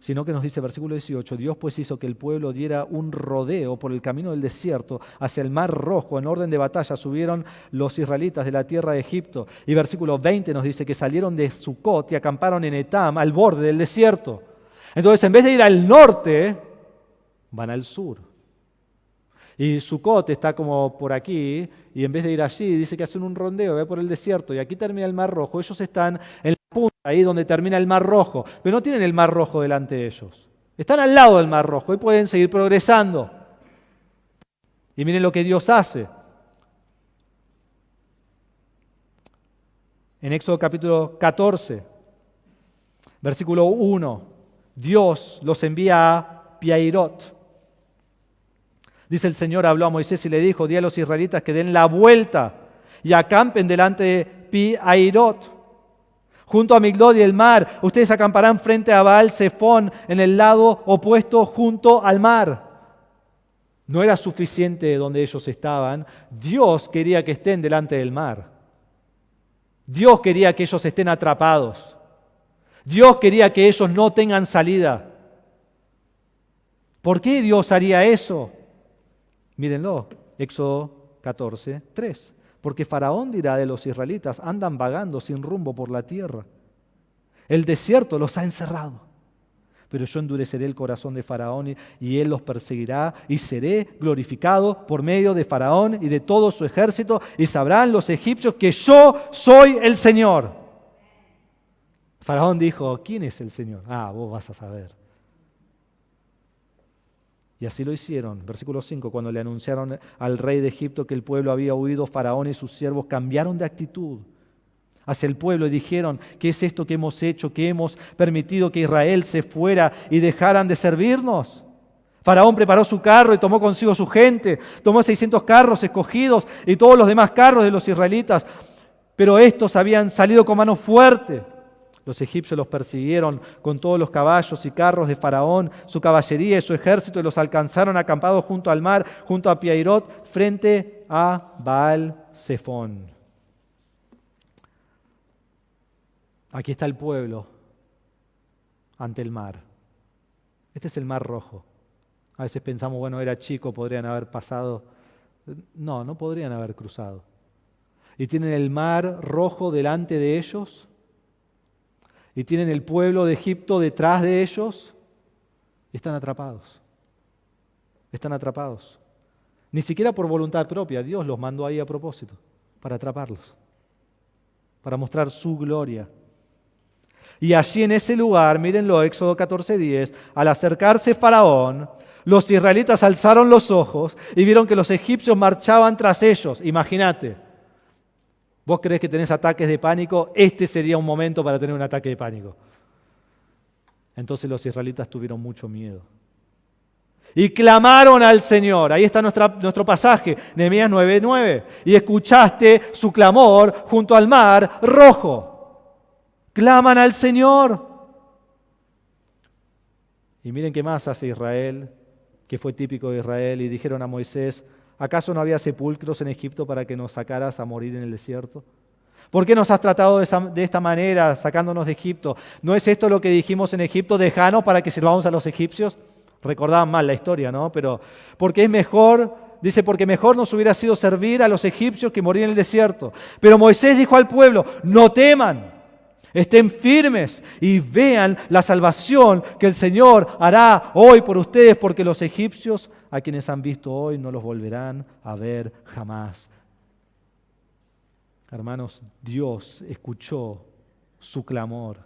Sino que nos dice versículo 18, Dios pues hizo que el pueblo diera un rodeo por el camino del desierto hacia el Mar Rojo. En orden de batalla subieron los israelitas de la tierra de Egipto. Y versículo 20 nos dice que salieron de Sucot y acamparon en Etam, al borde del desierto. Entonces en vez de ir al norte, van al sur. Y Sucot está como por aquí, y en vez de ir allí, dice que hacen un rondeo, ve por el desierto, y aquí termina el Mar Rojo. Ellos están en la punta, ahí donde termina el Mar Rojo, pero no tienen el Mar Rojo delante de ellos. Están al lado del Mar Rojo y pueden seguir progresando. Y miren lo que Dios hace. En Éxodo capítulo 14, versículo 1, Dios los envía a Pi-Hahirot. Dice: el Señor habló a Moisés y le dijo: di a los israelitas que den la vuelta y acampen delante de Pi-Hahirot, junto a Migdol y el mar. Ustedes acamparán frente a Baal-Zephón, en el lado opuesto junto al mar. No era suficiente donde ellos estaban. Dios quería que estén delante del mar. Dios quería que ellos estén atrapados. Dios quería que ellos no tengan salida. ¿Por qué Dios haría eso? Mírenlo, Éxodo 14, 3. Porque Faraón dirá de los israelitas: andan vagando sin rumbo por la tierra. El desierto los ha encerrado. Pero yo endureceré el corazón de Faraón y él los perseguirá, y seré glorificado por medio de Faraón y de todo su ejército, y sabrán los egipcios que yo soy el Señor. Faraón dijo: ¿quién es el Señor? Vos vas a saber. Y así lo hicieron. Versículo 5, cuando le anunciaron al rey de Egipto que el pueblo había huido, Faraón y sus siervos cambiaron de actitud hacia el pueblo y dijeron: ¿qué es esto que hemos hecho, que hemos permitido que Israel se fuera y dejaran de servirnos? Faraón preparó su carro y tomó consigo su gente, tomó 600 carros escogidos y todos los demás carros de los israelitas, pero estos habían salido con mano fuerte. Los egipcios los persiguieron con todos los caballos y carros de Faraón, su caballería y su ejército, y los alcanzaron acampados junto al mar, junto a Pi-Hahirot, frente a Baal-Zephón. Aquí está el pueblo ante el mar. Este es el Mar Rojo. A veces pensamos: bueno, era chico, podrían haber pasado. No, no podrían haber cruzado. Y tienen el Mar Rojo delante de ellos. Y tienen el pueblo de Egipto detrás de ellos. Y están atrapados. Están atrapados. Ni siquiera por voluntad propia. Dios los mandó ahí a propósito, para atraparlos, para mostrar su gloria. Y allí en ese lugar, mírenlo, Éxodo 14:10, al acercarse Faraón, los israelitas alzaron los ojos y vieron que los egipcios marchaban tras ellos. Imagínate, vos creés que tenés ataques de pánico, este sería un momento para tener un ataque de pánico. Entonces los israelitas tuvieron mucho miedo y clamaron al Señor. Ahí está nuestro pasaje, Nehemías 9:9. Y escuchaste su clamor junto al Mar Rojo. Claman al Señor. Y miren qué más hace Israel, que fue típico de Israel, y dijeron a Moisés: ¿acaso no había sepulcros en Egipto para que nos sacaras a morir en el desierto? ¿Por qué nos has tratado de esta manera, sacándonos de Egipto? ¿No es esto lo que dijimos en Egipto? Dejanos para que sirvamos a los egipcios. Recordaban mal la historia, ¿no? Pero porque es mejor, dice, porque mejor nos hubiera sido servir a los egipcios que morir en el desierto. Pero Moisés dijo al pueblo: no teman. Estén firmes y vean la salvación que el Señor hará hoy por ustedes, porque los egipcios a quienes han visto hoy no los volverán a ver jamás. Hermanos, Dios escuchó su clamor.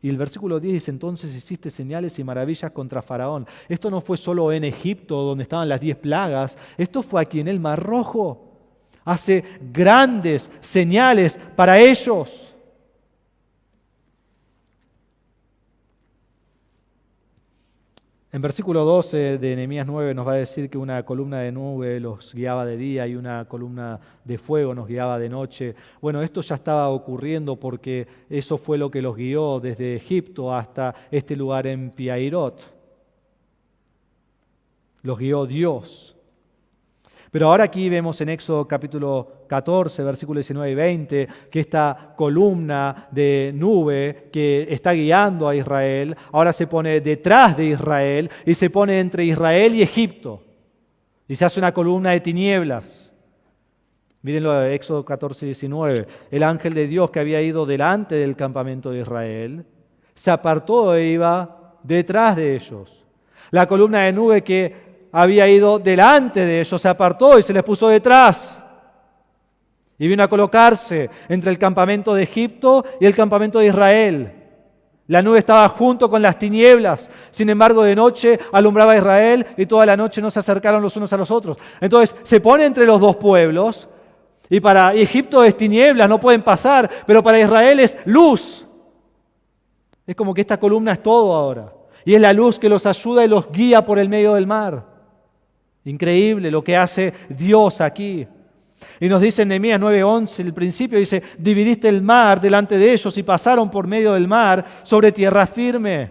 Y el versículo 10 dice: entonces hiciste señales y maravillas contra Faraón. Esto no fue solo en Egipto, donde estaban las 10 plagas. Esto fue aquí en el Mar Rojo. Hace grandes señales para ellos. En versículo 12 de Nehemías 9 nos va a decir que una columna de nube los guiaba de día y una columna de fuego nos guiaba de noche. Bueno, esto ya estaba ocurriendo porque eso fue lo que los guió desde Egipto hasta este lugar en Pi-Hahirot. Los guió Dios. Pero ahora aquí vemos en Éxodo capítulo 14, versículos 19 y 20, que esta columna de nube que está guiando a Israel, ahora se pone detrás de Israel y se pone entre Israel y Egipto. Y se hace una columna de tinieblas. Mírenlo de Éxodo 14, 19. El ángel de Dios que había ido delante del campamento de Israel, se apartó e iba detrás de ellos. La columna de nube que había ido delante de ellos, se apartó y se les puso detrás. Y vino a colocarse entre el campamento de Egipto y el campamento de Israel. La nube estaba junto con las tinieblas. Sin embargo, de noche alumbraba a Israel y toda la noche no se acercaron los unos a los otros. Entonces se pone entre los dos pueblos y para Egipto es tinieblas, no pueden pasar, pero para Israel es luz. Es como que esta columna es todo ahora. Y es la luz que los ayuda y los guía por el medio del mar. Increíble lo que hace Dios aquí. Y nos dice en Nehemías 9:11, el principio dice, dividiste el mar delante de ellos y pasaron por medio del mar sobre tierra firme.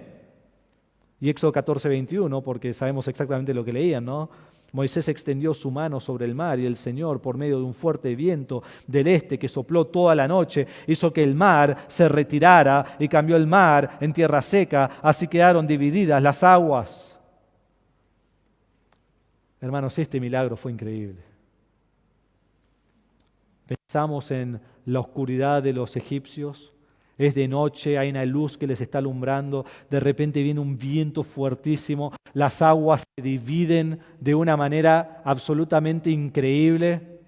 Y Éxodo 14:21, porque sabemos exactamente lo que leían, ¿no? Moisés extendió su mano sobre el mar y el Señor, por medio de un fuerte viento del este que sopló toda la noche, hizo que el mar se retirara y cambió el mar en tierra seca, así quedaron divididas las aguas. Hermanos, este milagro fue increíble. Pensamos en la oscuridad de los egipcios. Es de noche, hay una luz que les está alumbrando. De repente viene un viento fuertísimo. Las aguas se dividen de una manera absolutamente increíble.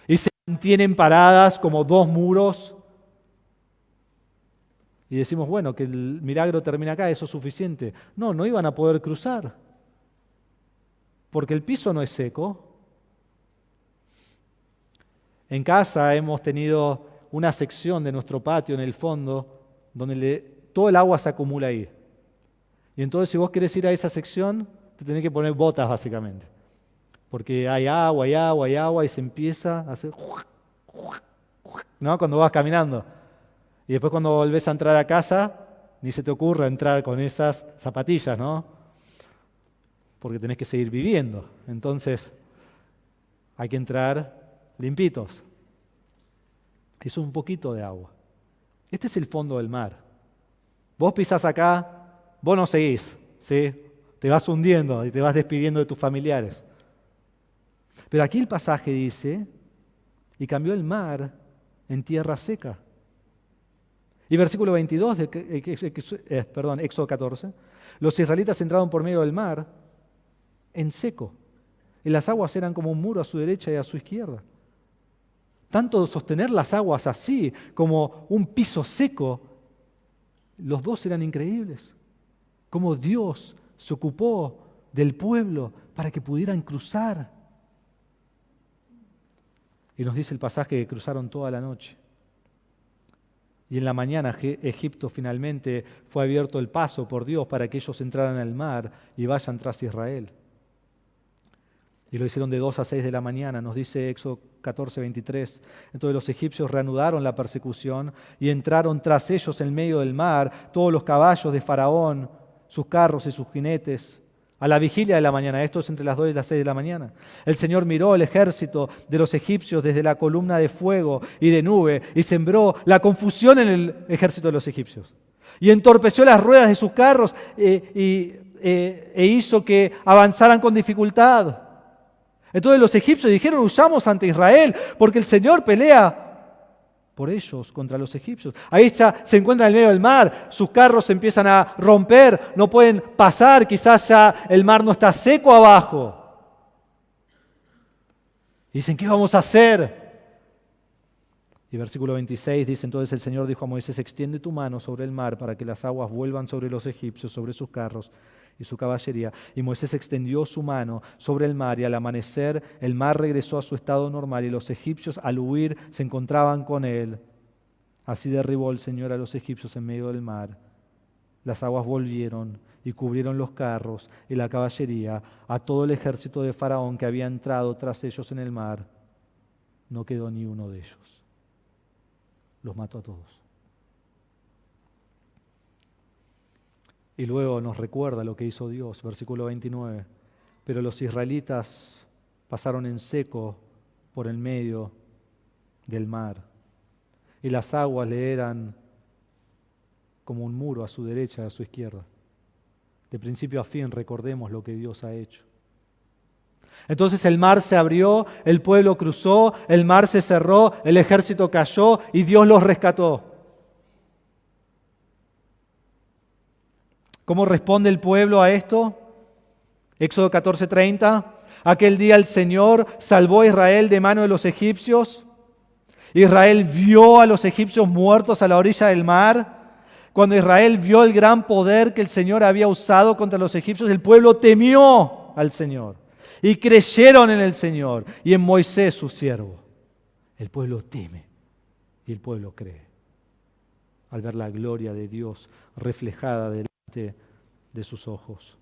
Y se mantienen paradas como dos muros. Y decimos, bueno, que el milagro termina acá, eso es suficiente. No, no iban a poder cruzar. Porque el piso no es seco. En casa hemos tenido una sección de nuestro patio en el fondo donde todo el agua se acumula ahí. Y entonces si vos querés ir a esa sección, te tenés que poner botas básicamente. Porque hay agua y se empieza a hacer, ¿no? Cuando vas caminando. Y después cuando volvés a entrar a casa, ni se te ocurra entrar con esas zapatillas, ¿no? Porque tenés que seguir viviendo. Entonces hay que entrar limpitos. Eso es un poquito de agua. Este es el fondo del mar. Vos pisás acá, vos no seguís, ¿sí? Te vas hundiendo y te vas despidiendo de tus familiares. Pero aquí el pasaje dice, y cambió el mar en tierra seca. Y versículo 22 de Éxodo 14, los israelitas entraron por medio del mar en seco, y las aguas eran como un muro a su derecha y a su izquierda. Tanto sostener las aguas así como un piso seco, los dos eran increíbles. Cómo Dios se ocupó del pueblo para que pudieran cruzar. Y nos dice el pasaje que cruzaron toda la noche. Y en la mañana Egipto finalmente fue abierto el paso por Dios para que ellos entraran al mar y vayan tras Israel. Y lo hicieron de 2 a 6 de la mañana, nos dice Éxodo 14:23. Entonces los egipcios reanudaron la persecución y entraron tras ellos en medio del mar, todos los caballos de Faraón, sus carros y sus jinetes, a la vigilia de la mañana. Esto es entre las 2 y las 6 de la mañana. El Señor miró el ejército de los egipcios desde la columna de fuego y de nube y sembró la confusión en el ejército de los egipcios. Y entorpeció las ruedas de sus carros e hizo que avanzaran con dificultad. Entonces los egipcios dijeron, huyamos ante Israel, porque el Señor pelea por ellos contra los egipcios. Ahí ya se encuentran en el medio del mar, sus carros se empiezan a romper, no pueden pasar, quizás ya el mar no está seco abajo. Y dicen, ¿qué vamos a hacer? Y versículo 26 dice, entonces el Señor dijo a Moisés, extiende tu mano sobre el mar para que las aguas vuelvan sobre los egipcios, sobre sus carros y su caballería. Y Moisés extendió su mano sobre el mar y al amanecer el mar regresó a su estado normal y los egipcios al huir se encontraban con él. Así derribó el Señor a los egipcios en medio del mar. Las aguas volvieron y cubrieron los carros y la caballería, a todo el ejército de Faraón que había entrado tras ellos en el mar. No quedó ni uno de ellos. Los mató a todos. Y luego nos recuerda lo que hizo Dios, versículo 29. Pero los israelitas pasaron en seco por el medio del mar, y las aguas le eran como un muro a su derecha y a su izquierda. De principio a fin recordemos lo que Dios ha hecho. Entonces el mar se abrió, el pueblo cruzó, el mar se cerró, el ejército cayó y Dios los rescató. ¿Cómo responde el pueblo a esto? Éxodo 14:30. Aquel día el Señor salvó a Israel de mano de los egipcios. Israel vio a los egipcios muertos a la orilla del mar. Cuando Israel vio el gran poder que el Señor había usado contra los egipcios, el pueblo temió al Señor y creyeron en el Señor y en Moisés su siervo. El pueblo teme y el pueblo cree al ver la gloria de Dios reflejada delante de sus ojos.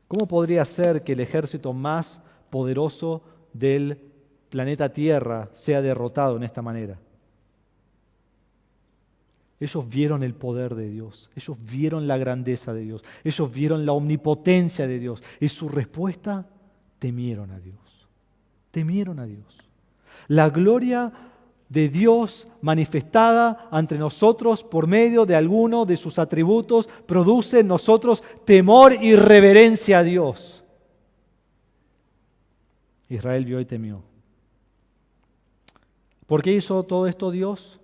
¿Cómo podría ser que el ejército más poderoso del planeta Tierra sea derrotado en esta manera? Ellos vieron el poder de Dios, ellos vieron la grandeza de Dios, ellos vieron la omnipotencia de Dios y su respuesta, temieron a Dios. Temieron a Dios. La gloria de Dios manifestada ante nosotros por medio de alguno de sus atributos produce en nosotros temor y reverencia a Dios. Israel vio y temió. ¿Por qué hizo todo esto Dios?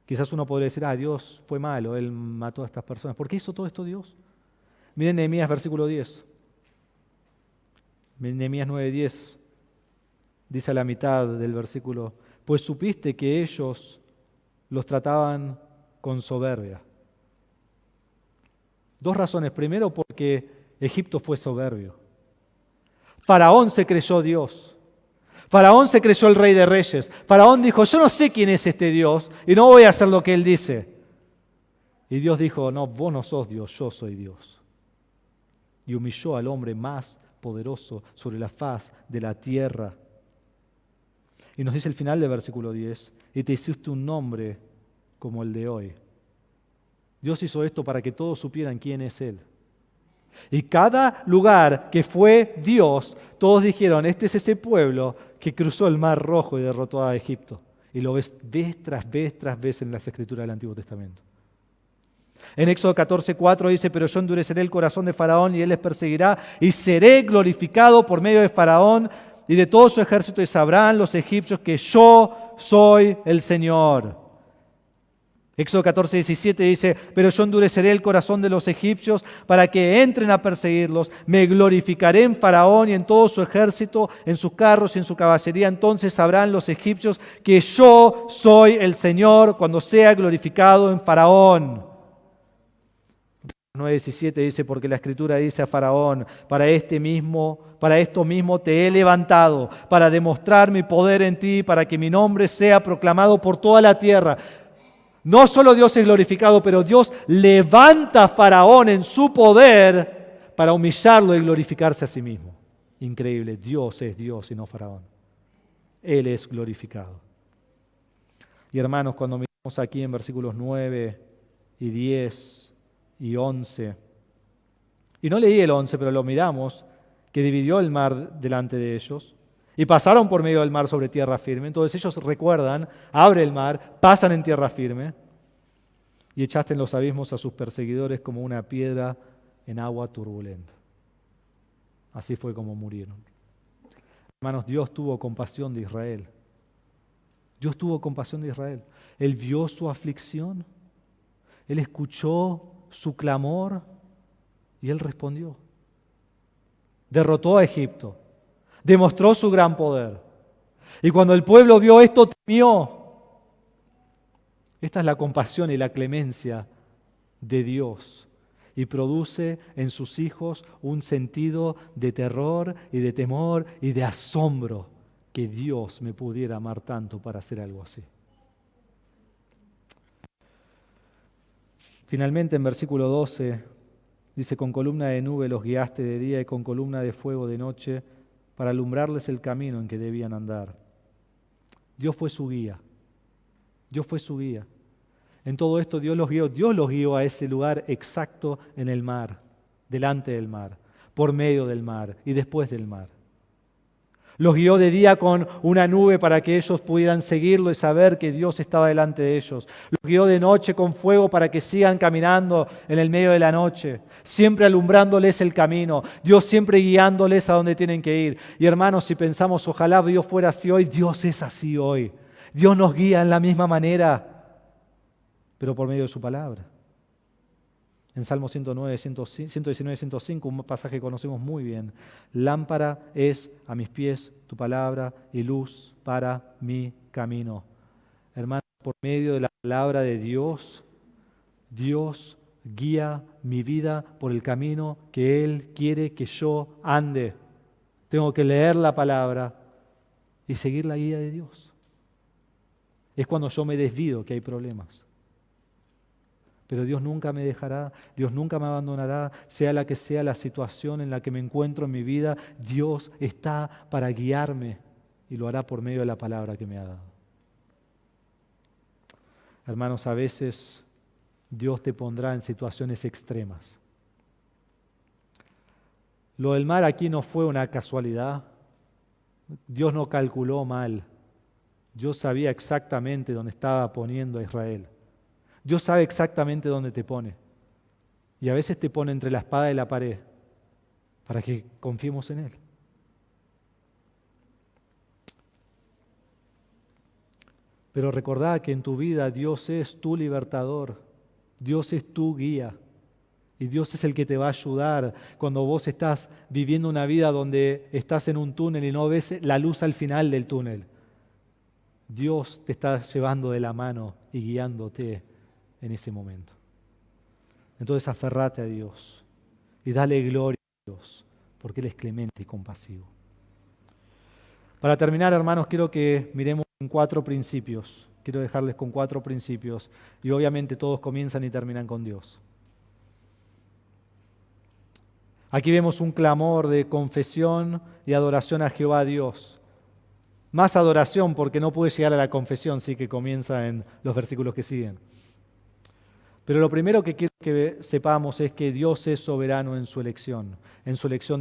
Quizás uno podría decir, Dios fue malo, Él mató a estas personas. ¿Por qué hizo todo esto Dios? Miren Nehemías versículo 10. Nehemías 9:10. Dice a la mitad del versículo, pues supiste que ellos los trataban con soberbia. Dos razones. Primero, porque Egipto fue soberbio. Faraón se creyó Dios. Faraón se creyó el rey de reyes. Faraón dijo, yo no sé quién es este Dios y no voy a hacer lo que él dice. Y Dios dijo, no, vos no sos Dios, yo soy Dios. Y humilló al hombre más poderoso sobre la faz de la tierra. Y nos dice el final del versículo 10, y te hiciste un nombre como el de hoy. Dios hizo esto para que todos supieran quién es Él. Y cada lugar que fue Dios, todos dijeron, este es ese pueblo que cruzó el Mar Rojo y derrotó a Egipto. Y lo ves vez tras vez en las Escrituras del Antiguo Testamento. En Éxodo 14:4 dice, pero yo endureceré el corazón de Faraón y él les perseguirá y seré glorificado por medio de Faraón y de todo su ejército y sabrán los egipcios que yo soy el Señor. Éxodo 14:17 dice, pero yo endureceré el corazón de los egipcios para que entren a perseguirlos. Me glorificaré en Faraón y en todo su ejército, en sus carros y en su caballería. Entonces sabrán los egipcios que yo soy el Señor cuando sea glorificado en Faraón. 9:17 dice, porque la Escritura dice a Faraón, para esto mismo te he levantado, para demostrar mi poder en ti, para que mi nombre sea proclamado por toda la tierra. No solo Dios es glorificado, pero Dios levanta a Faraón en su poder para humillarlo y glorificarse a sí mismo. Increíble, Dios es Dios y no Faraón. Él es glorificado. Y hermanos, cuando miramos aquí en versículos 9 y 10 y 11, y no leí el 11, pero lo miramos, que dividió el mar delante de ellos, y pasaron por medio del mar sobre tierra firme. Entonces ellos recuerdan, abre el mar, pasan en tierra firme, y echaste en los abismos a sus perseguidores como una piedra en agua turbulenta. Así fue como murieron. Hermanos, Dios tuvo compasión de Israel. Dios tuvo compasión de Israel. Él vio su aflicción, Él escuchó su clamor y Él respondió. Derrotó a Egipto, demostró su gran poder. Y cuando el pueblo vio esto, temió. Esta es la compasión y la clemencia de Dios y produce en sus hijos un sentido de terror y de temor y de asombro que Dios me pudiera amar tanto para hacer algo así. Finalmente en versículo 12 dice, con columna de nube los guiaste de día y con columna de fuego de noche para alumbrarles el camino en que debían andar. Dios fue su guía. Dios fue su guía. En todo esto Dios los guió a ese lugar exacto en el mar, delante del mar, por medio del mar y después del mar. Los guió de día con una nube para que ellos pudieran seguirlo y saber que Dios estaba delante de ellos. Los guió de noche con fuego para que sigan caminando en el medio de la noche, siempre alumbrándoles el camino, Dios siempre guiándoles a donde tienen que ir. Y hermanos, si pensamos, ojalá Dios fuera así hoy, Dios es así hoy. Dios nos guía en la misma manera, pero por medio de su palabra. En Salmo 119, 105, un pasaje que conocemos muy bien. Lámpara es a mis pies tu palabra y luz para mi camino. Hermanos, por medio de la palabra de Dios, Dios guía mi vida por el camino que Él quiere que yo ande. Tengo que leer la palabra y seguir la guía de Dios. Es cuando yo me desvío que hay problemas. Pero Dios nunca me dejará, Dios nunca me abandonará, sea la que sea la situación en la que me encuentro en mi vida, Dios está para guiarme y lo hará por medio de la palabra que me ha dado. Hermanos, a veces Dios te pondrá en situaciones extremas. Lo del mar aquí no fue una casualidad. Dios no calculó mal. Dios sabía exactamente dónde estaba poniendo a Israel. Dios sabe exactamente dónde te pone. Y a veces te pone entre la espada y la pared para que confiemos en Él. Pero recordá que en tu vida Dios es tu libertador. Dios es tu guía. Y Dios es el que te va a ayudar cuando vos estás viviendo una vida donde estás en un túnel y no ves la luz al final del túnel. Dios te está llevando de la mano y guiándote en ese momento. Entonces aferrate a Dios y dale gloria a Dios, porque Él es clemente y compasivo. Para terminar, hermanos, quiero que miremos en 4 principios. Quiero dejarles con 4 principios y obviamente todos comienzan y terminan con Dios. Aquí vemos un clamor de confesión y adoración a Jehová Dios. Más adoración porque no pude llegar a la confesión, sí que comienza en los versículos que siguen. Pero lo primero que quiero que sepamos es que Dios es soberano en su elección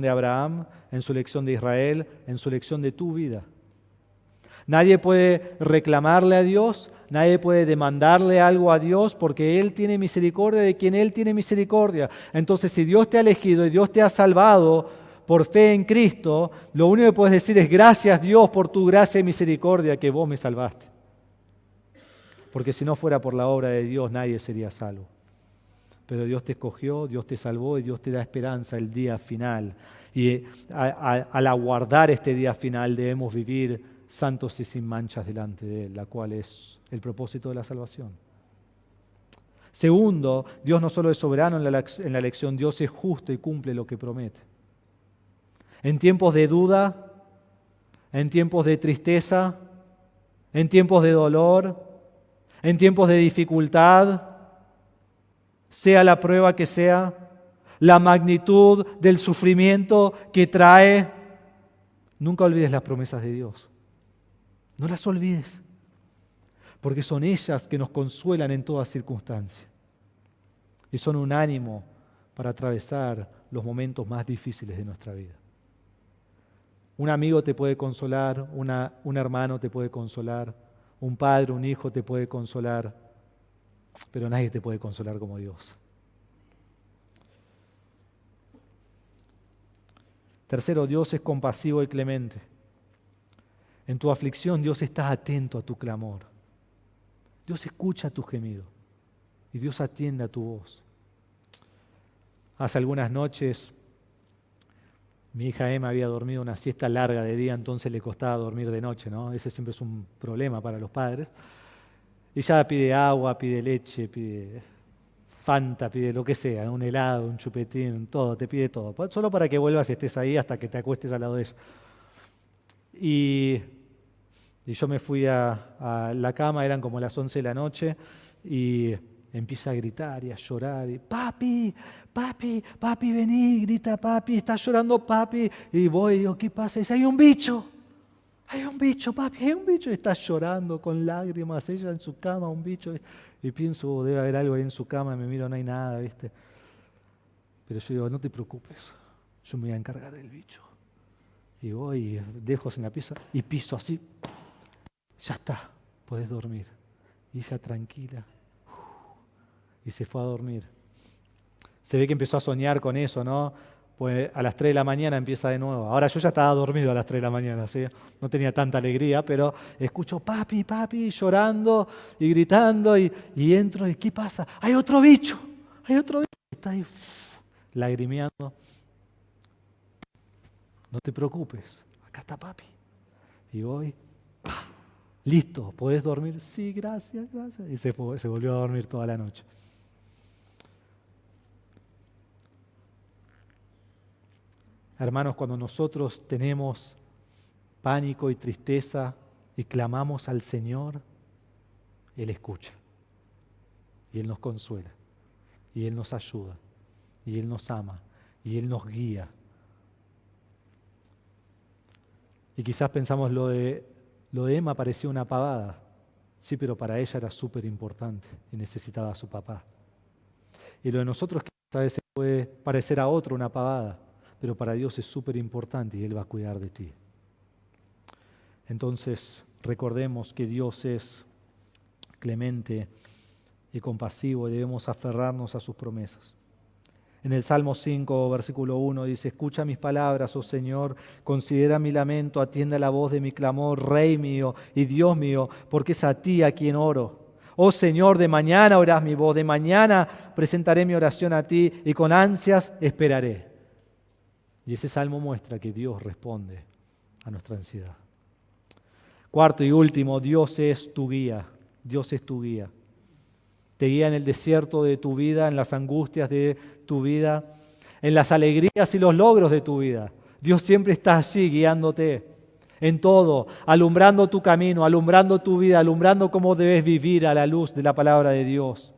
de Abraham, en su elección de Israel, en su elección de tu vida. Nadie puede reclamarle a Dios, nadie puede demandarle algo a Dios porque Él tiene misericordia de quien Él tiene misericordia. Entonces, si Dios te ha elegido y Dios te ha salvado por fe en Cristo, lo único que puedes decir es gracias Dios por tu gracia y misericordia que vos me salvaste. Porque si no fuera por la obra de Dios, nadie sería salvo. Pero Dios te escogió, Dios te salvó y Dios te da esperanza el día final. Y al aguardar este día final debemos vivir santos y sin manchas delante de Él, la cual es el propósito de la salvación. Segundo, Dios no solo es soberano en la elección, Dios es justo y cumple lo que promete. En tiempos de duda, en tiempos de tristeza, en tiempos de dolor, en tiempos de dificultad, sea la prueba que sea, la magnitud del sufrimiento que trae, nunca olvides las promesas de Dios. No las olvides, porque son ellas que nos consuelan en toda circunstancia y son un ánimo para atravesar los momentos más difíciles de nuestra vida. Un amigo te puede consolar, un hermano te puede consolar, un padre, un hijo te puede consolar, pero nadie te puede consolar como Dios. Tercero, Dios es compasivo y clemente. En tu aflicción Dios está atento a tu clamor. Dios escucha tu gemido y Dios atiende a tu voz. Hace algunas noches mi hija Emma había dormido una siesta larga de día, entonces le costaba dormir de noche, ¿no? Ese siempre es un problema para los padres. Y ella pide agua, pide leche, pide Fanta, pide lo que sea, un helado, un chupetín, todo, te pide todo. Solo para que vuelvas y estés ahí hasta que te acuestes al lado de ella. Y yo me fui a la cama, eran como las 11 de la noche, y empieza a gritar y a llorar. Y, papi, vení, grita papi, está llorando papi. Y voy y digo, ¿qué pasa? Y dice, hay un bicho, papi, hay un bicho. Y está llorando con lágrimas, ella en su cama, un bicho. Y pienso, debe haber algo ahí en su cama, y me miro, no hay nada, ¿viste? Pero yo digo, no te preocupes, yo me voy a encargar del bicho. Y voy, dejo en la pieza y piso así. Ya está, podés dormir. Y ella tranquila. Y se fue a dormir. Se ve que empezó a soñar con eso, ¿no? Pues a las 3 de la mañana empieza de nuevo. Ahora yo ya estaba dormido a las 3 de la mañana, ¿sí? No tenía tanta alegría, pero escucho papi, llorando y gritando y entro y ¿qué pasa? ¡Hay otro bicho! Está ahí lagrimeando. No te preocupes, acá está papi. Y voy, Listo, ¿podés dormir? Sí, gracias, gracias. Y se volvió a dormir toda la noche. Hermanos, cuando nosotros tenemos pánico y tristeza y clamamos al Señor, Él escucha. Y Él nos consuela. Y Él nos ayuda. Y Él nos ama. Y Él nos guía. Y quizás pensamos lo de Emma parecía una pavada. Sí, pero para ella era súper importante y necesitaba a su papá. Y lo de nosotros quizás a veces puede parecer a otro una pavada, pero para Dios es súper importante y Él va a cuidar de ti. Entonces, recordemos que Dios es clemente y compasivo y debemos aferrarnos a sus promesas. En el Salmo 5, versículo 1 dice: escucha mis palabras, oh Señor, considera mi lamento, atiende a la voz de mi clamor, Rey mío y Dios mío, porque es a ti a quien oro. Oh Señor, de mañana oirás mi voz, de mañana presentaré mi oración a ti y con ansias esperaré. Y ese salmo muestra que Dios responde a nuestra ansiedad. Cuarto y último, Dios es tu guía. Dios es tu guía. Te guía en el desierto de tu vida, en las angustias de tu vida, en las alegrías y los logros de tu vida. Dios siempre está allí guiándote en todo, alumbrando tu camino, alumbrando tu vida, alumbrando cómo debes vivir a la luz de la palabra de Dios.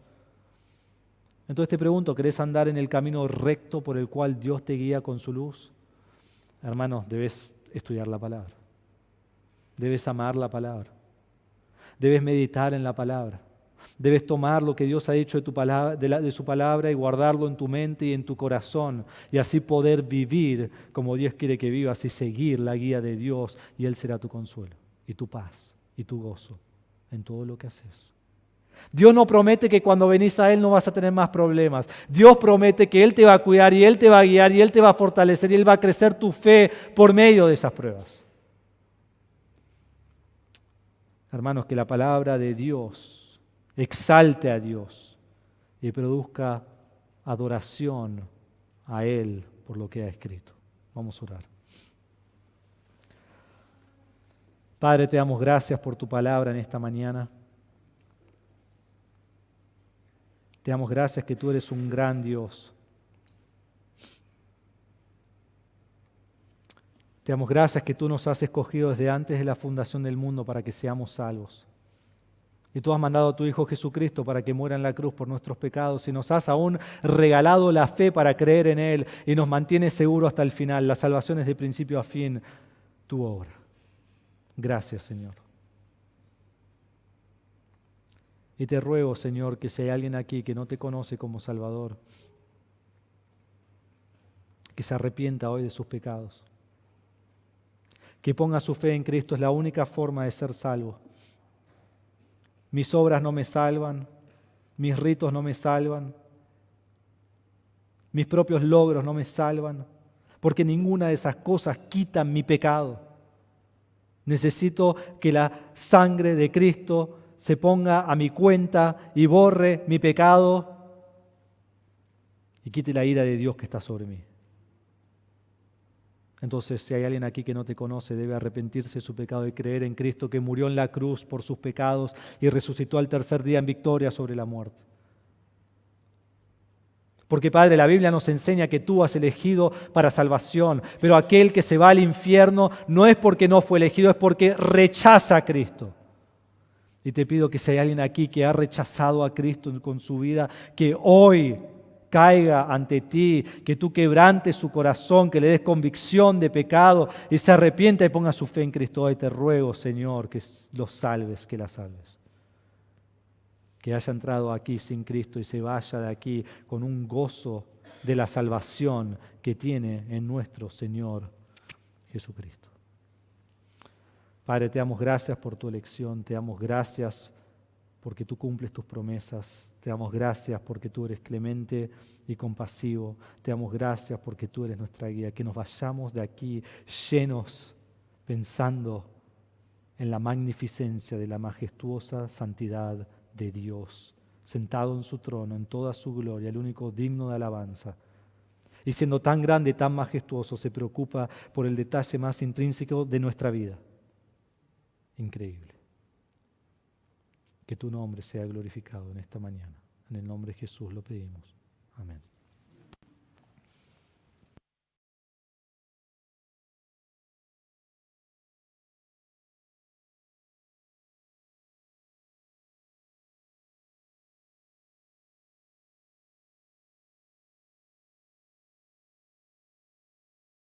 Entonces te pregunto, ¿querés andar en el camino recto por el cual Dios te guía con su luz? Hermanos, debes estudiar la palabra. Debes amar la palabra. Debes meditar en la palabra. Debes tomar lo que Dios ha dicho de, tu palabra, de su palabra y guardarlo en tu mente y en tu corazón y así poder vivir como Dios quiere que vivas y seguir la guía de Dios y Él será tu consuelo y tu paz y tu gozo en todo lo que haces. Dios no promete que cuando venís a Él no vas a tener más problemas. Dios promete que Él te va a cuidar y Él te va a guiar y Él te va a fortalecer y Él va a crecer tu fe por medio de esas pruebas. Hermanos, que la palabra de Dios exalte a Dios y produzca adoración a Él por lo que ha escrito. Vamos a orar. Padre, te damos gracias por tu palabra en esta mañana. Te damos gracias que tú eres un gran Dios. Te damos gracias que tú nos has escogido desde antes de la fundación del mundo para que seamos salvos. Y tú has mandado a tu Hijo Jesucristo para que muera en la cruz por nuestros pecados y nos has aún regalado la fe para creer en Él y nos mantiene seguros hasta el final. La salvación es de principio a fin tu obra. Gracias, Señor. Y te ruego, Señor, que si hay alguien aquí que no te conoce como Salvador, que se arrepienta hoy de sus pecados. Que ponga su fe en Cristo, es la única forma de ser salvo. Mis obras no me salvan, mis ritos no me salvan, mis propios logros no me salvan, porque ninguna de esas cosas quitan mi pecado. Necesito que la sangre de Cristo se ponga a mi cuenta y borre mi pecado y quite la ira de Dios que está sobre mí. Entonces, si hay alguien aquí que no te conoce, debe arrepentirse de su pecado y creer en Cristo que murió en la cruz por sus pecados y resucitó al tercer día en victoria sobre la muerte. Porque, Padre, la Biblia nos enseña que tú has elegido para salvación, pero aquel que se va al infierno no es porque no fue elegido, es porque rechaza a Cristo. Y te pido que si hay alguien aquí que ha rechazado a Cristo con su vida, que hoy caiga ante ti, que tú quebrantes su corazón, que le des convicción de pecado y se arrepienta y ponga su fe en Cristo. Hoy te ruego, Señor, que los salves, que la salves. Que haya entrado aquí sin Cristo y se vaya de aquí con un gozo de la salvación que tiene en nuestro Señor Jesucristo. Padre, te damos gracias por tu elección, te damos gracias porque tú cumples tus promesas. Te damos gracias porque tú eres clemente y compasivo. Te damos gracias porque tú eres nuestra guía. Que nos vayamos de aquí llenos, pensando en la magnificencia de la majestuosa santidad de Dios, sentado en su trono, en toda su gloria, el único digno de alabanza. Y siendo tan grande y tan majestuoso, se preocupa por el detalle más intrínseco de nuestra vida. Increíble. Que tu nombre sea glorificado en esta mañana. En el nombre de Jesús lo pedimos. Amén.